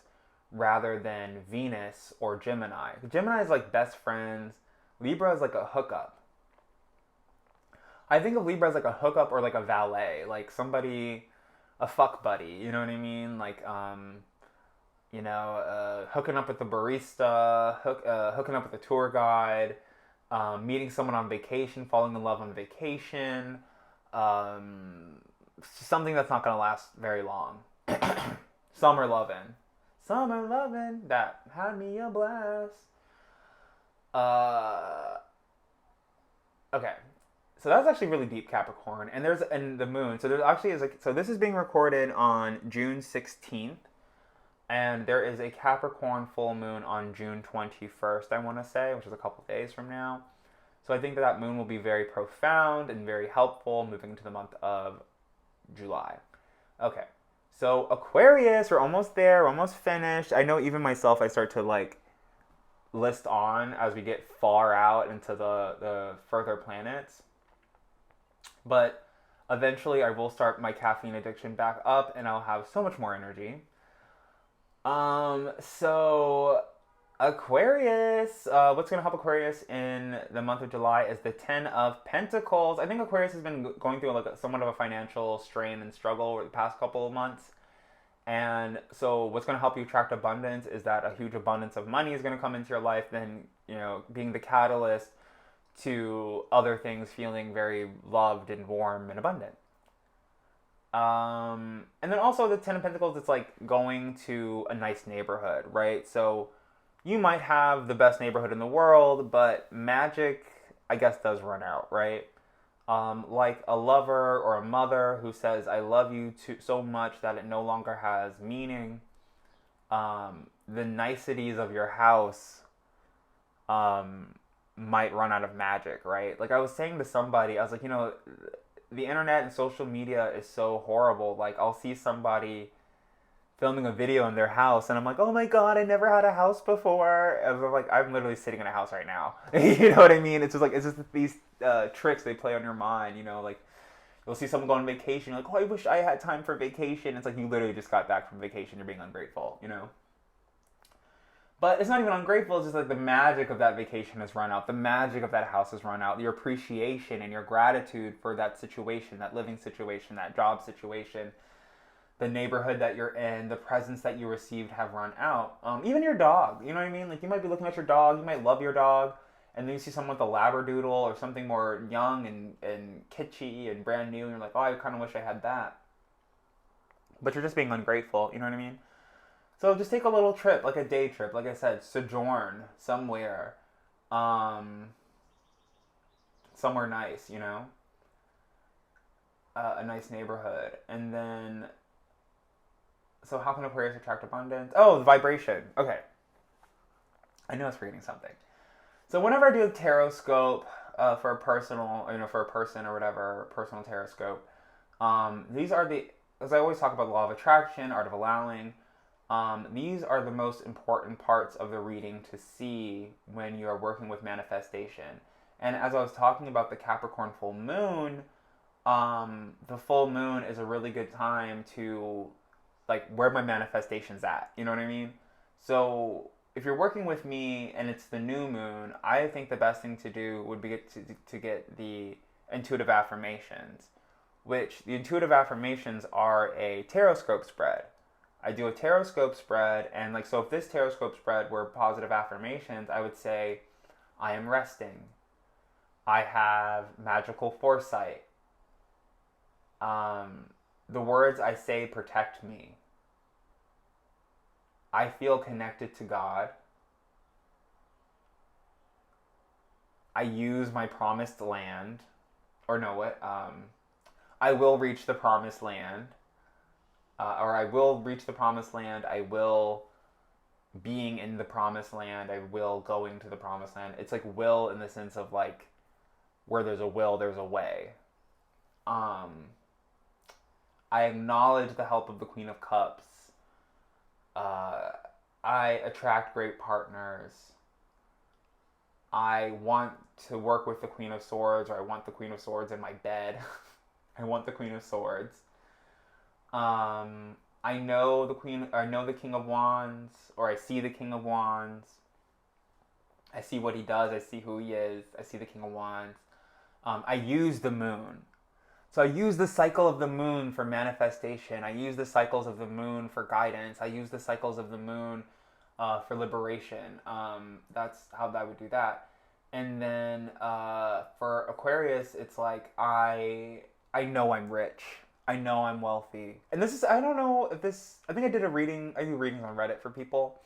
rather than Venus or Gemini. Gemini is like best friends. Libra is like a hookup. I think of Libra as like a hookup or like a valet, like somebody, a fuck buddy. You know what I mean? Like, hooking up with the barista, hooking up with the tour guide, meeting someone on vacation, falling in love on vacation, something that's not going to last very long. Summer lovin', that had me a blast. Okay, so that's actually really deep, Capricorn, and the moon. So there's actually is like, so this is being recorded on June 16th. And there is a Capricorn full moon on June 21st, I want to say, which is a couple days from now. So I think that moon will be very profound and very helpful moving into the month of July. Okay, so Aquarius, we're almost there, we're almost finished. I know even myself, I start to like list on as we get far out into the further planets. But eventually I will start my caffeine addiction back up and I'll have so much more energy. So Aquarius. What's going to help Aquarius in the month of July is the Ten of Pentacles. I think Aquarius has been going through like somewhat of a financial strain and struggle over the past couple of months. And so, what's going to help you attract abundance is that a huge abundance of money is going to come into your life. Then, being the catalyst to other things feeling very loved and warm and abundant. And then also the Ten of Pentacles, it's like going to a nice neighborhood, right? So you might have the best neighborhood in the world, but magic, I guess, does run out, right? Like a lover or a mother who says, I love you so much that it no longer has meaning. The niceties of your house might run out of magic, right? Like I was saying to somebody, I was like, the internet and social media is so horrible. Like I'll see somebody filming a video in their house and I'm like, oh my god, I never had a house before. And I'm like, I'm literally sitting in a house right now. You know what I mean? It's just these tricks they play on your mind. Like you'll see someone go on vacation, you're like, oh, I wish I had time for vacation. It's like you literally just got back from vacation. You're being ungrateful. But it's not even ungrateful. It's just like the magic of that vacation has run out. The magic of that house has run out. Your appreciation and your gratitude for that situation, that living situation, that job situation, the neighborhood that you're in, the presents that you received have run out. Even your dog, you know what I mean? Like you might be looking at your dog, you might love your dog, and then you see someone with a Labradoodle or something more young and kitschy and brand new, and you're like, oh, I kind of wish I had that. But you're just being ungrateful, you know what I mean? So just take a little trip, like a day trip, like I said, sojourn somewhere, um, somewhere nice, a nice neighborhood, and then so how can Aquarius attract abundance? Oh, the vibration. Okay. I know I was forgetting something. So whenever I do a tarot scope for a personal, for a person or whatever, personal tarot scope, these are as I always talk about the law of attraction, art of allowing, these are the most important parts of the reading to see when you are working with manifestation. And as I was talking about the Capricorn full moon, the full moon is a really good time to like where my manifestation's at. You know what I mean? So if you're working with me and it's the new moon, I think the best thing to do would be to get the intuitive affirmations, which the intuitive affirmations are a tarot scope spread. I do a tarot scope spread, and like so if this tarot scope spread were positive affirmations, I would say, I am resting. I have magical foresight. The words I say protect me. I feel connected to God. I use my promised land. Or no, what? I will reach the promised land. Or I will reach the promised land. I will being in the promised land. I will going to the promised land. It's like will in the sense of like where there's a will, there's a way. I acknowledge the help of the Queen of Cups. I attract great partners. I want to work with the Queen of Swords, or I want the Queen of Swords in my bed. I want the Queen of Swords. I know the King of Wands, or I see the King of Wands. I see what he does. I see who he is. I see the King of Wands. I use the moon. So I use the cycle of the moon for manifestation. I use the cycles of the moon for guidance. I use the cycles of the moon for liberation. That's how I would do that. And then for Aquarius, it's like I know I'm rich. I know I'm wealthy. And this is, I don't know if this, I think I did a reading, I do readings on Reddit for people.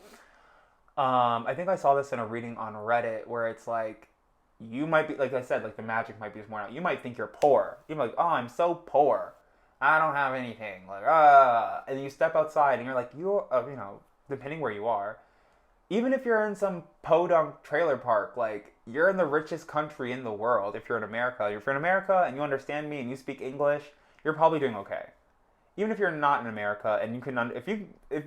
I think I saw this in a reading on Reddit where it's like, you might be, like I said, like the magic might be just worn out. You might think you're poor. You're like, oh, I'm so poor. I don't have anything. Like, and you step outside and you're like, depending where you are, even if you're in some podunk trailer park, like, you're in the richest country in the world. If you're in America, and you understand me and you speak English, you're probably doing okay. Even if you're not in America and you can, if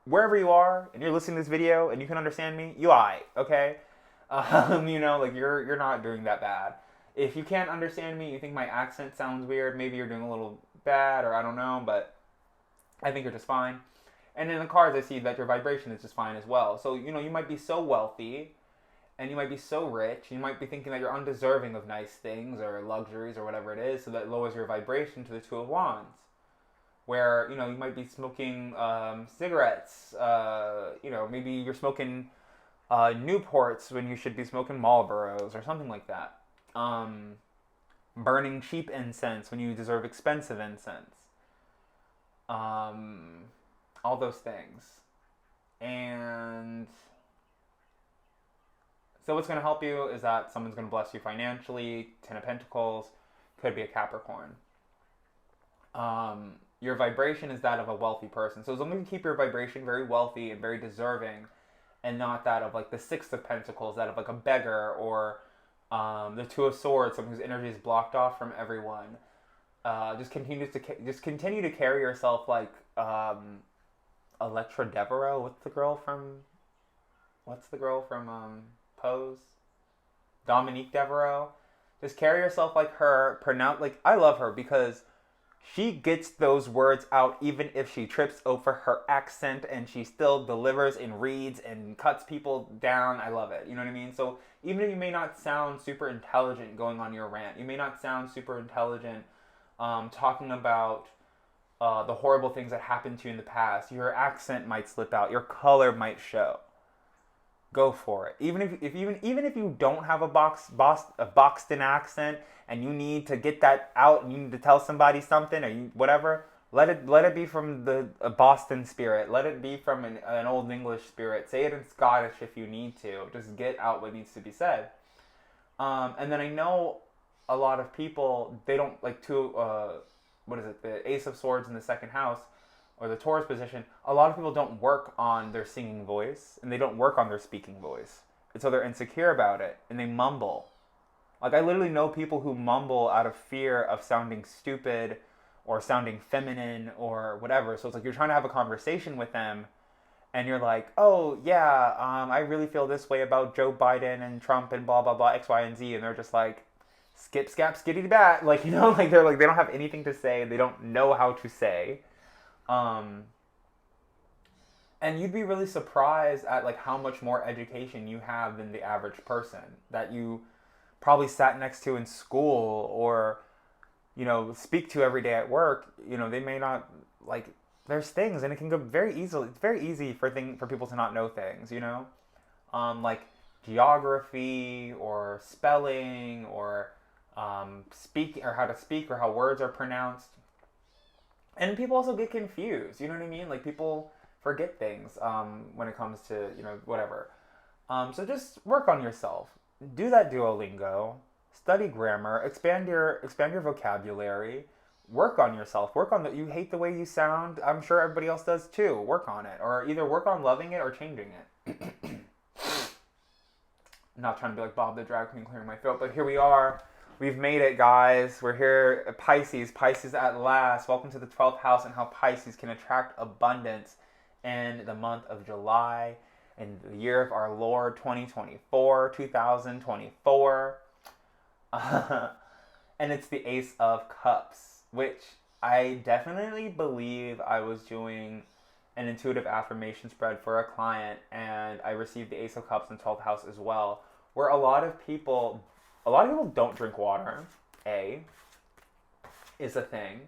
wherever you are and you're listening to this video and you can understand me, you alright, okay? Like you're not doing that bad. If you can't understand me, you think my accent sounds weird, maybe you're doing a little bad, or I don't know, but I think you're just fine. And in the cards, I see that your vibration is just fine as well. So, you might be so wealthy and you might be so rich, you might be thinking that you're undeserving of nice things or luxuries or whatever it is, so that lowers your vibration to the Two of Wands. Where, you might be smoking cigarettes, maybe you're smoking Newports when you should be smoking Marlboros or something like that. Burning cheap incense when you deserve expensive incense. All those things. And so what's going to help you is that someone's going to bless you financially. Ten of Pentacles, could be a Capricorn. Your vibration is that of a wealthy person. So as long as you keep your vibration very wealthy and very deserving, and not that of like the Six of Pentacles, that of like a beggar, or the Two of Swords, someone whose energy is blocked off from everyone. Just continue to carry yourself like Electra Devereaux. What's the girl from Pose? Dominique Devereaux. Just carry yourself like her. I love her because she gets those words out even if she trips over her accent, and she still delivers and reads and cuts people down. I love it. You know what I mean? So even if you may not sound super intelligent going on your rant, you may not sound super intelligent talking about the horrible things that happened to you in the past, your accent might slip out, your color might show. Go for it. Even if you don't have a Boston accent and you need to get that out and you need to tell somebody something or whatever, let it be from a Boston spirit. Let it be from an Old English spirit. Say it in Scottish if you need to. Just get out what needs to be said. And then I know a lot of people, they don't like the Ace of Swords in the second house, or the Taurus position. A lot of people don't work on their singing voice, and they don't work on their speaking voice. And so they're insecure about it, and they mumble. Like, I literally know people who mumble out of fear of sounding stupid, or sounding feminine, or whatever. So it's like you're trying to have a conversation with them, and you're like, oh, yeah, I really feel this way about Joe Biden and Trump and blah, blah, blah, X, Y, and Z. And they're just like, skip, scap, skitty bat. Like, they're like, they don't have anything to say. They don't know how to say. And you'd be really surprised at like how much more education you have than the average person that you probably sat next to in school or, speak to every day at work. They may not like, there's things, and it can go very easily. It's very easy for people to not know things, like geography or spelling or speak, or how to speak, or how words are pronounced. And people also get confused, you know what I mean? Like, people forget things when it comes to, whatever. So just work on yourself. Do that Duolingo. Study grammar. Expand your vocabulary. Work on yourself. You hate the way you sound. I'm sure everybody else does too. Work on it. Or either work on loving it or changing it. I'm not trying to be like Bob the Drag Queen clearing my throat, but here we are. We've made it, guys. We're here. Pisces at last. Welcome to the 12th house, and how Pisces can attract abundance in the month of July, in the year of our Lord 2024. And it's the Ace of Cups, which I definitely believe I was doing an intuitive affirmation spread for a client, and I received the Ace of Cups in 12th house as well, where a lot of people don't drink water, is a thing.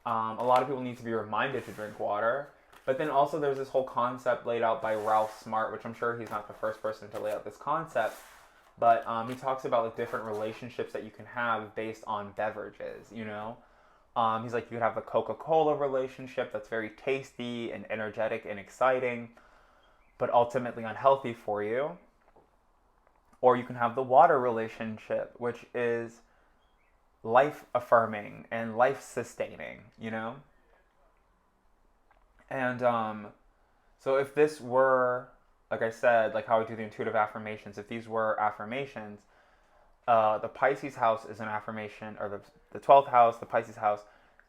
A lot of people need to be reminded to drink water. But then also there's this whole concept laid out by Ralph Smart, which I'm sure he's not the first person to lay out this concept. But he talks about like different relationships that you can have based on beverages, He's like, you could have the Coca-Cola relationship that's very tasty and energetic and exciting, but ultimately unhealthy for you. Or you can have the water relationship, which is life-affirming and life-sustaining, And so if this were, like I said, like how I do the intuitive affirmations, if these were affirmations, the Pisces house is an affirmation, or the 12th house, the Pisces house,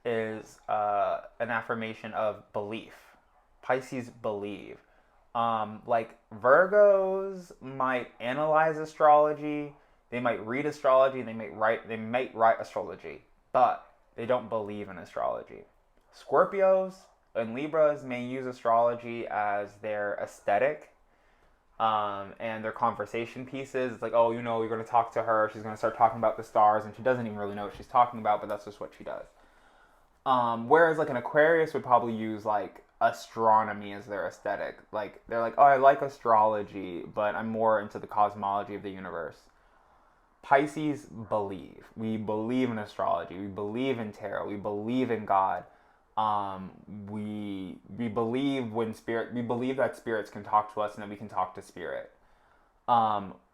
is an affirmation of belief. Pisces believe. Like Virgos might analyze astrology, they might read astrology, they might write astrology, but they don't believe in astrology. Scorpios And Libras may use astrology as their aesthetic, and their conversation pieces. It's like, oh, you're going to talk to her. She's going to start talking about the stars, and she doesn't even really know what she's talking about, but that's just what she does. Whereas like an Aquarius would probably use like astronomy as their aesthetic. Like they're like, oh, I like astrology, but I'm more into the cosmology of the universe. Pisces believe. We believe in astrology. We believe in tarot. We believe in God. Um, we believe when spirit. We believe that spirits can talk to us and that we can talk to spirit.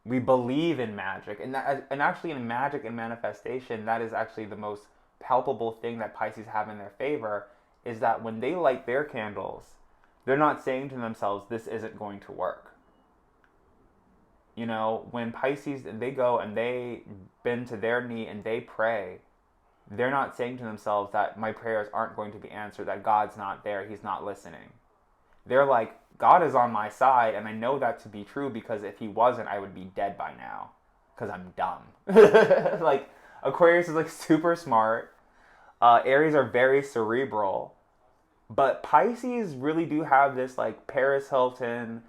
We believe in magic, and actually in magic and manifestation, that is actually the most palpable thing that Pisces have in their favor. Is that when they light their candles, they're not saying to themselves, "This isn't going to work." When Pisces, they go and they bend to their knee and they pray, they're not saying to themselves that my prayers aren't going to be answered, that God's not there, he's not listening. They're like, God is on my side, and I know that to be true because if he wasn't, I would be dead by now because I'm dumb. Like, Aquarius is like super smart. Aries are very cerebral. But Pisces really do have this like Paris Hilton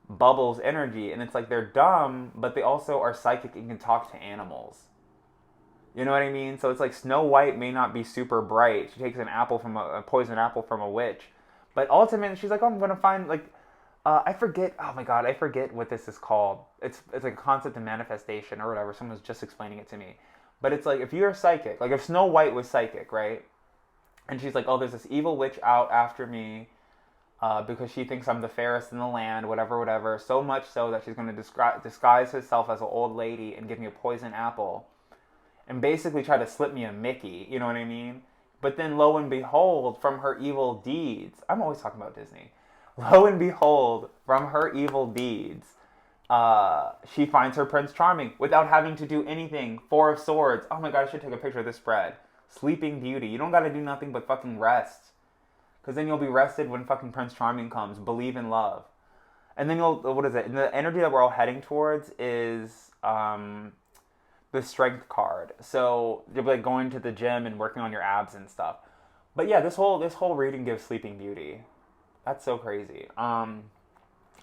bubbles energy, and it's like they're dumb, but they also are psychic and can talk to animals. You know what I mean? So it's like Snow White may not be super bright. She takes an apple from a poison apple from a witch, but ultimately she's like, oh, I'm gonna find like, I forget. Oh my god, I forget what this is called. It's like a concept of manifestation or whatever. Someone was just explaining it to me, but it's like if you're psychic, like if Snow White was psychic, right? And she's like, oh, there's this evil witch out after me. Because she thinks I'm the fairest in the land, whatever, whatever. So much so that she's going to disguise herself as an old lady and give me a poison apple and basically try to slip me a Mickey, you know what I mean? But then lo and behold, from her evil deeds, I'm always talking about Disney. Lo and behold, from her evil deeds, she finds her Prince Charming without having to do anything. Four of Swords. Oh my god, I should take a picture of this spread. Sleeping Beauty. You don't gotta do nothing but fucking rest. Because then you'll be rested when fucking Prince Charming comes. Believe in love. And then what is it? And the energy that we're all heading towards is the strength card. So you'll be like going to the gym and working on your abs and stuff. But yeah, this whole reading gives Sleeping Beauty. That's so crazy. I'm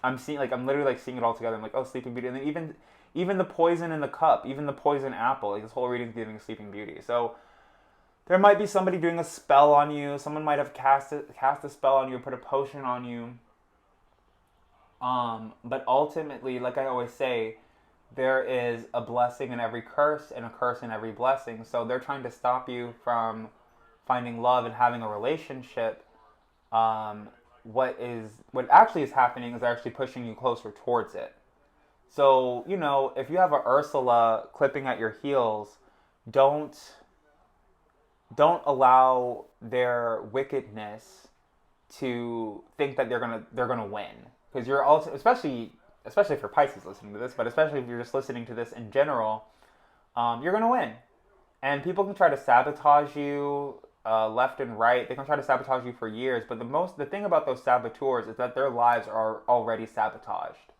literally like seeing it all together. I'm like, oh, Sleeping Beauty. And then even the poison in the cup, even the poison apple, like this whole reading's giving Sleeping Beauty. So there might be somebody doing a spell on you. Someone might have cast a spell on you, put a potion on you. But ultimately, like I always say, there is a blessing in every curse and a curse in every blessing. So they're trying to stop you from finding love and having a relationship. What actually is happening is they're actually pushing you closer towards it. So, if you have a Ursula clipping at your heels, don't allow their wickedness to think that they're gonna win, because you're also, especially if you're Pisces listening to this, but especially if you're just listening to this in general, you're gonna win, and people can try to sabotage you left and right. They can try to sabotage you for years, but the thing about those saboteurs is that their lives are already sabotaged.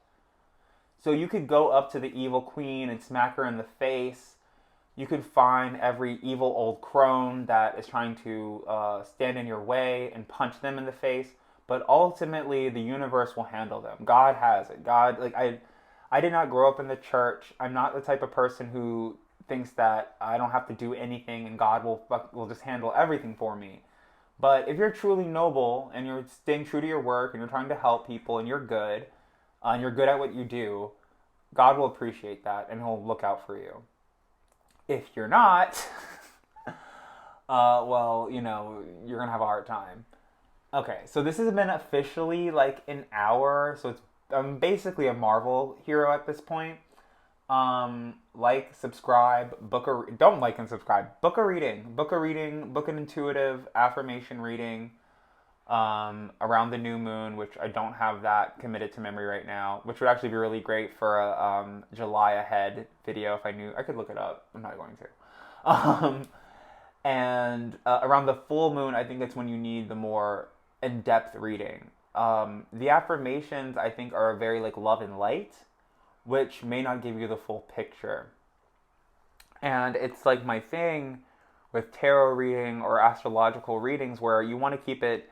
So you could go up to the evil queen and smack her in the face. You could find every evil old crone that is trying to stand in your way and punch them in the face. But ultimately, the universe will handle them. God has it. I did not grow up in the church. I'm not the type of person who thinks that I don't have to do anything and God will just handle everything for me. But if you're truly noble and you're staying true to your work and you're trying to help people and you're good at what you do, God will appreciate that and he'll look out for you. If you're not, well, you're going to have a hard time. Okay, so this has been officially like an hour, so I'm basically a Marvel hero at this point. Like, subscribe, don't like and subscribe. Book a reading, book an intuitive affirmation reading around the new moon, which I don't have that committed to memory right now, which would actually be really great for a July ahead video if I knew. I could look it up. I'm not going to. And around the full moon, I think that's when you need the more in-depth reading. The affirmations, I think, are very like love and light, which may not give you the full picture. And it's like my thing with tarot reading or astrological readings where you want to keep it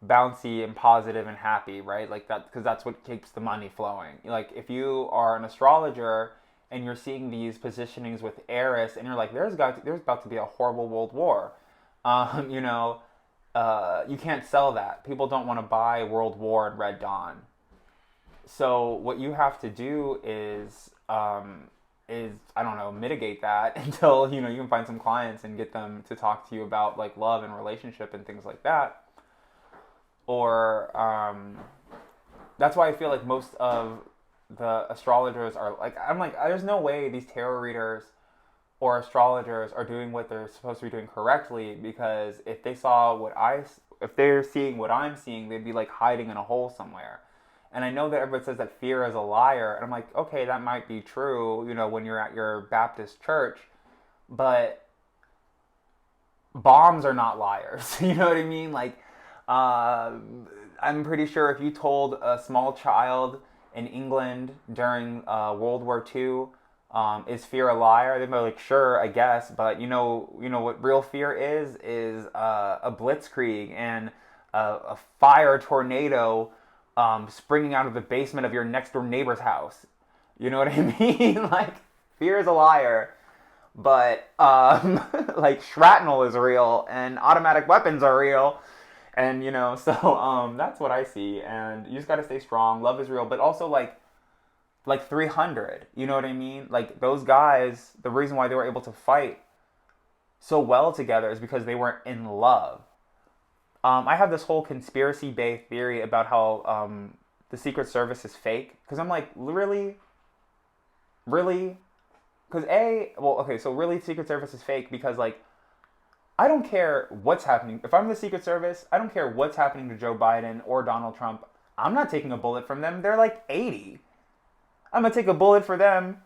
bouncy and positive and happy, right? Like that, because that's what keeps the money flowing. Like if you are an astrologer and you're seeing these positionings with Eris, and you're like, there's about to be a horrible world war. You know, you can't sell that. People don't want to buy World War and Red Dawn. So what you have to do is I don't know, mitigate that until you can find some clients and get them to talk to you about like love and relationship and things like that. Or that's why I feel like most of the astrologers are like, I'm like, there's no way these tarot readers or astrologers are doing what they're supposed to be doing correctly, because if they're seeing what I'm seeing, they'd be like hiding in a hole somewhere. And I know that everybody says that fear is a liar, and I'm like, okay, that might be true, when you're at your Baptist church, but bombs are not liars. You know what I mean? Like, I'm pretty sure if you told a small child in England during World War II, is fear a liar? They'd be like, sure, I guess, but you know what real fear is a blitzkrieg and a fire tornado springing out of the basement of your next door neighbor's house. You know what I mean? Like, fear is a liar, but like shrapnel is real and automatic weapons are real. And so that's what I see. And you just gotta stay strong. Love is real, but also like 300. You know what I mean? Like those guys, the reason why they were able to fight so well together is because they weren't in love. I have this whole conspiracy-based theory about how the Secret Service is fake. Because I'm like, really? Really? Because so really Secret Service is fake because, like, I don't care what's happening. If I'm the Secret Service, I don't care what's happening to Joe Biden or Donald Trump. I'm not taking a bullet from them. They're like 80. I'm going to take a bullet for them,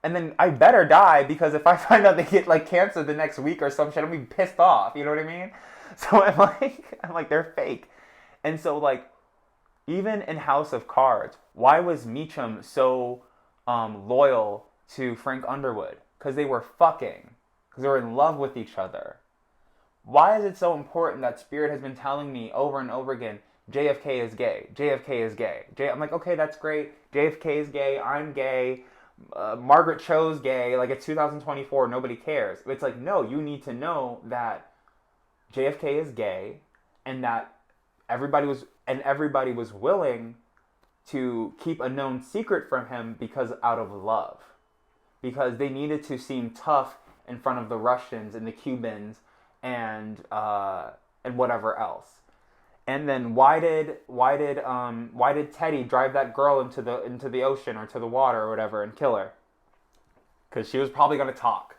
and then I better die, because if I find out they get, like, cancer the next week or some shit, I'm going to be pissed off. You know what I mean? So I'm like, they're fake. And so, like, even in House of Cards, why was Meacham so loyal to Frank Underwood? Because they were fucking. Because they were in love with each other. Why is it so important that Spirit has been telling me over and over again, JFK is gay, JFK is gay. I'm like, okay, that's great. JFK is gay, I'm gay, Margaret Cho's gay. Like, it's 2024, nobody cares. It's like, no, you need to know that JFK is gay, and that everybody was willing to keep a known secret from him because out of love. Because they needed to seem tough in front of the Russians and the Cubans and whatever else. And then why did Teddy drive that girl into the ocean or to the water or whatever and kill her? Because she was probably going to talk.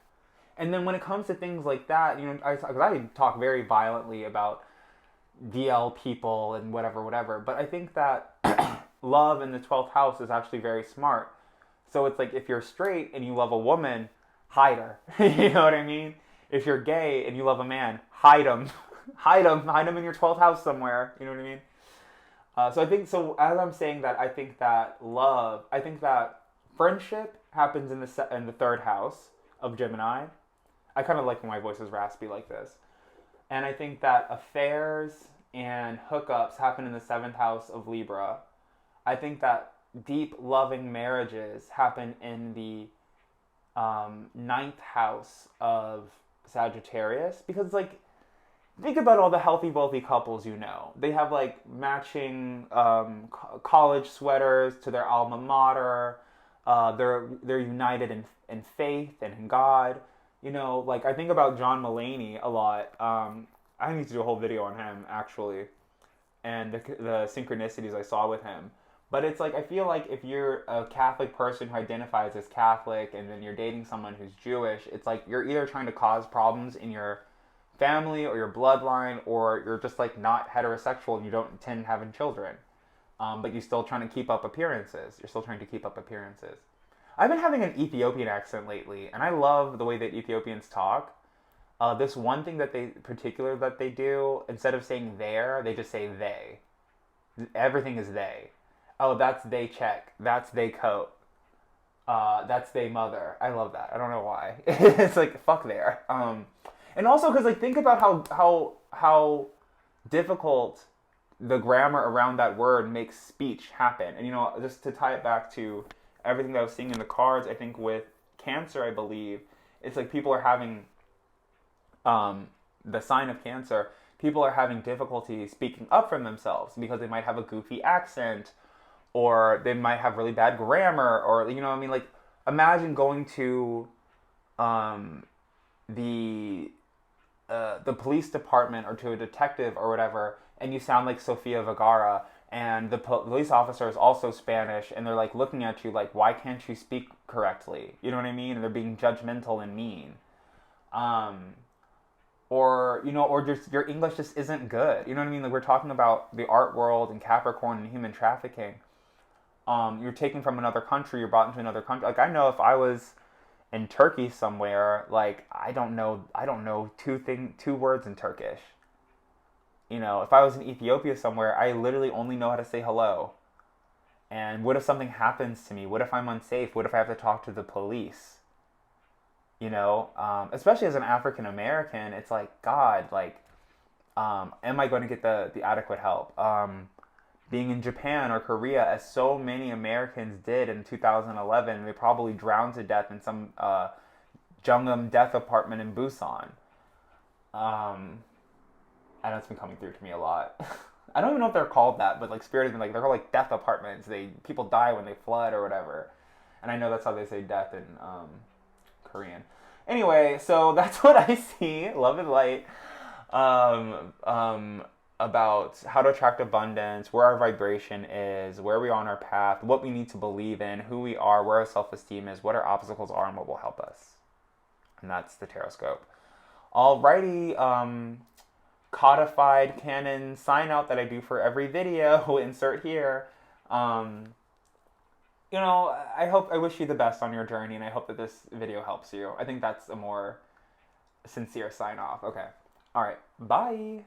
And then when it comes to things like that, I talk very violently about DL people and whatever. But I think that love in the 12th house is actually very smart. So it's like, if you're straight and you love a woman, hide her. You know what I mean? If you're gay and you love a man, hide him. Hide him in your 12th house somewhere. You know what I mean? So as I'm saying that, I think that friendship happens in the third house of Gemini. I kind of like when my voice is raspy like this. And I think that affairs and hookups happen in the 7th house of Libra. I think that deep, loving marriages happen in the 9th house of Sagittarius. Because, like, think about all the healthy, wealthy couples They have, like, matching college sweaters to their alma mater. They're united in faith and in God. Like, I think about John Mulaney a lot. I need to do a whole video on him, actually, and the synchronicities I saw with him. But it's like, I feel like if you're a Catholic person who identifies as Catholic and then you're dating someone who's Jewish, it's like you're either trying to cause problems in your family or your bloodline, or you're just, like, not heterosexual and you don't intend having children. But you're still trying to keep up appearances. I've been having an Ethiopian accent lately, and I love the way that Ethiopians talk. This one thing that they do, instead of saying there, they just say they. Everything is they. Oh, that's they check. That's they coat. That's they mother. I love that. I don't know why. It's like, fuck there. And also because, like, think about how difficult the grammar around that word makes speech happen. And just to tie it back to everything that I was seeing in the cards, I think with Cancer, I believe it's like people are having the sign of Cancer. People are having difficulty speaking up for themselves because they might have a goofy accent, or they might have really bad grammar, or what I mean, like imagine going to um, the the police department or to a detective or whatever, and you sound like Sofia Vergara, and the police officer is also Spanish, and they're like looking at you like, why can't you speak correctly? You know what I mean? And they're being judgmental and mean. Um, or just your English just isn't good. You know what I mean? Like we're talking about the art world and Capricorn and human trafficking. You're taken from another country, you're brought into another country. Like I know if I was in Turkey somewhere, like I don't know two words in Turkish. If I was in Ethiopia somewhere, I literally only know how to say hello. And what if something happens to me? What if I'm unsafe? What if I have to talk to the police? Especially as an African American, it's like God, like, am I going to get the adequate help? Being in Japan or Korea, as so many Americans did in 2011, they probably drowned to death in some Jungam death apartment in Busan. Um, I know it's been coming through to me a lot. I don't even know if they're called that, but like spirited, like they're called like death apartments. People die when they flood or whatever, and I know that's how they say death in Korean. Anyway, so that's what I see. Love and light. Um, um, about how to attract abundance, where our vibration is, where we are on our path, what we need to believe in, who we are, where our self esteem is, what our obstacles are, and what will help us. And that's the Taroscope. Alrighty, codified canon sign out that I do for every video, insert here. Um, I wish you the best on your journey, and I hope that this video helps you. I think that's a more sincere sign off. Okay. All right. Bye.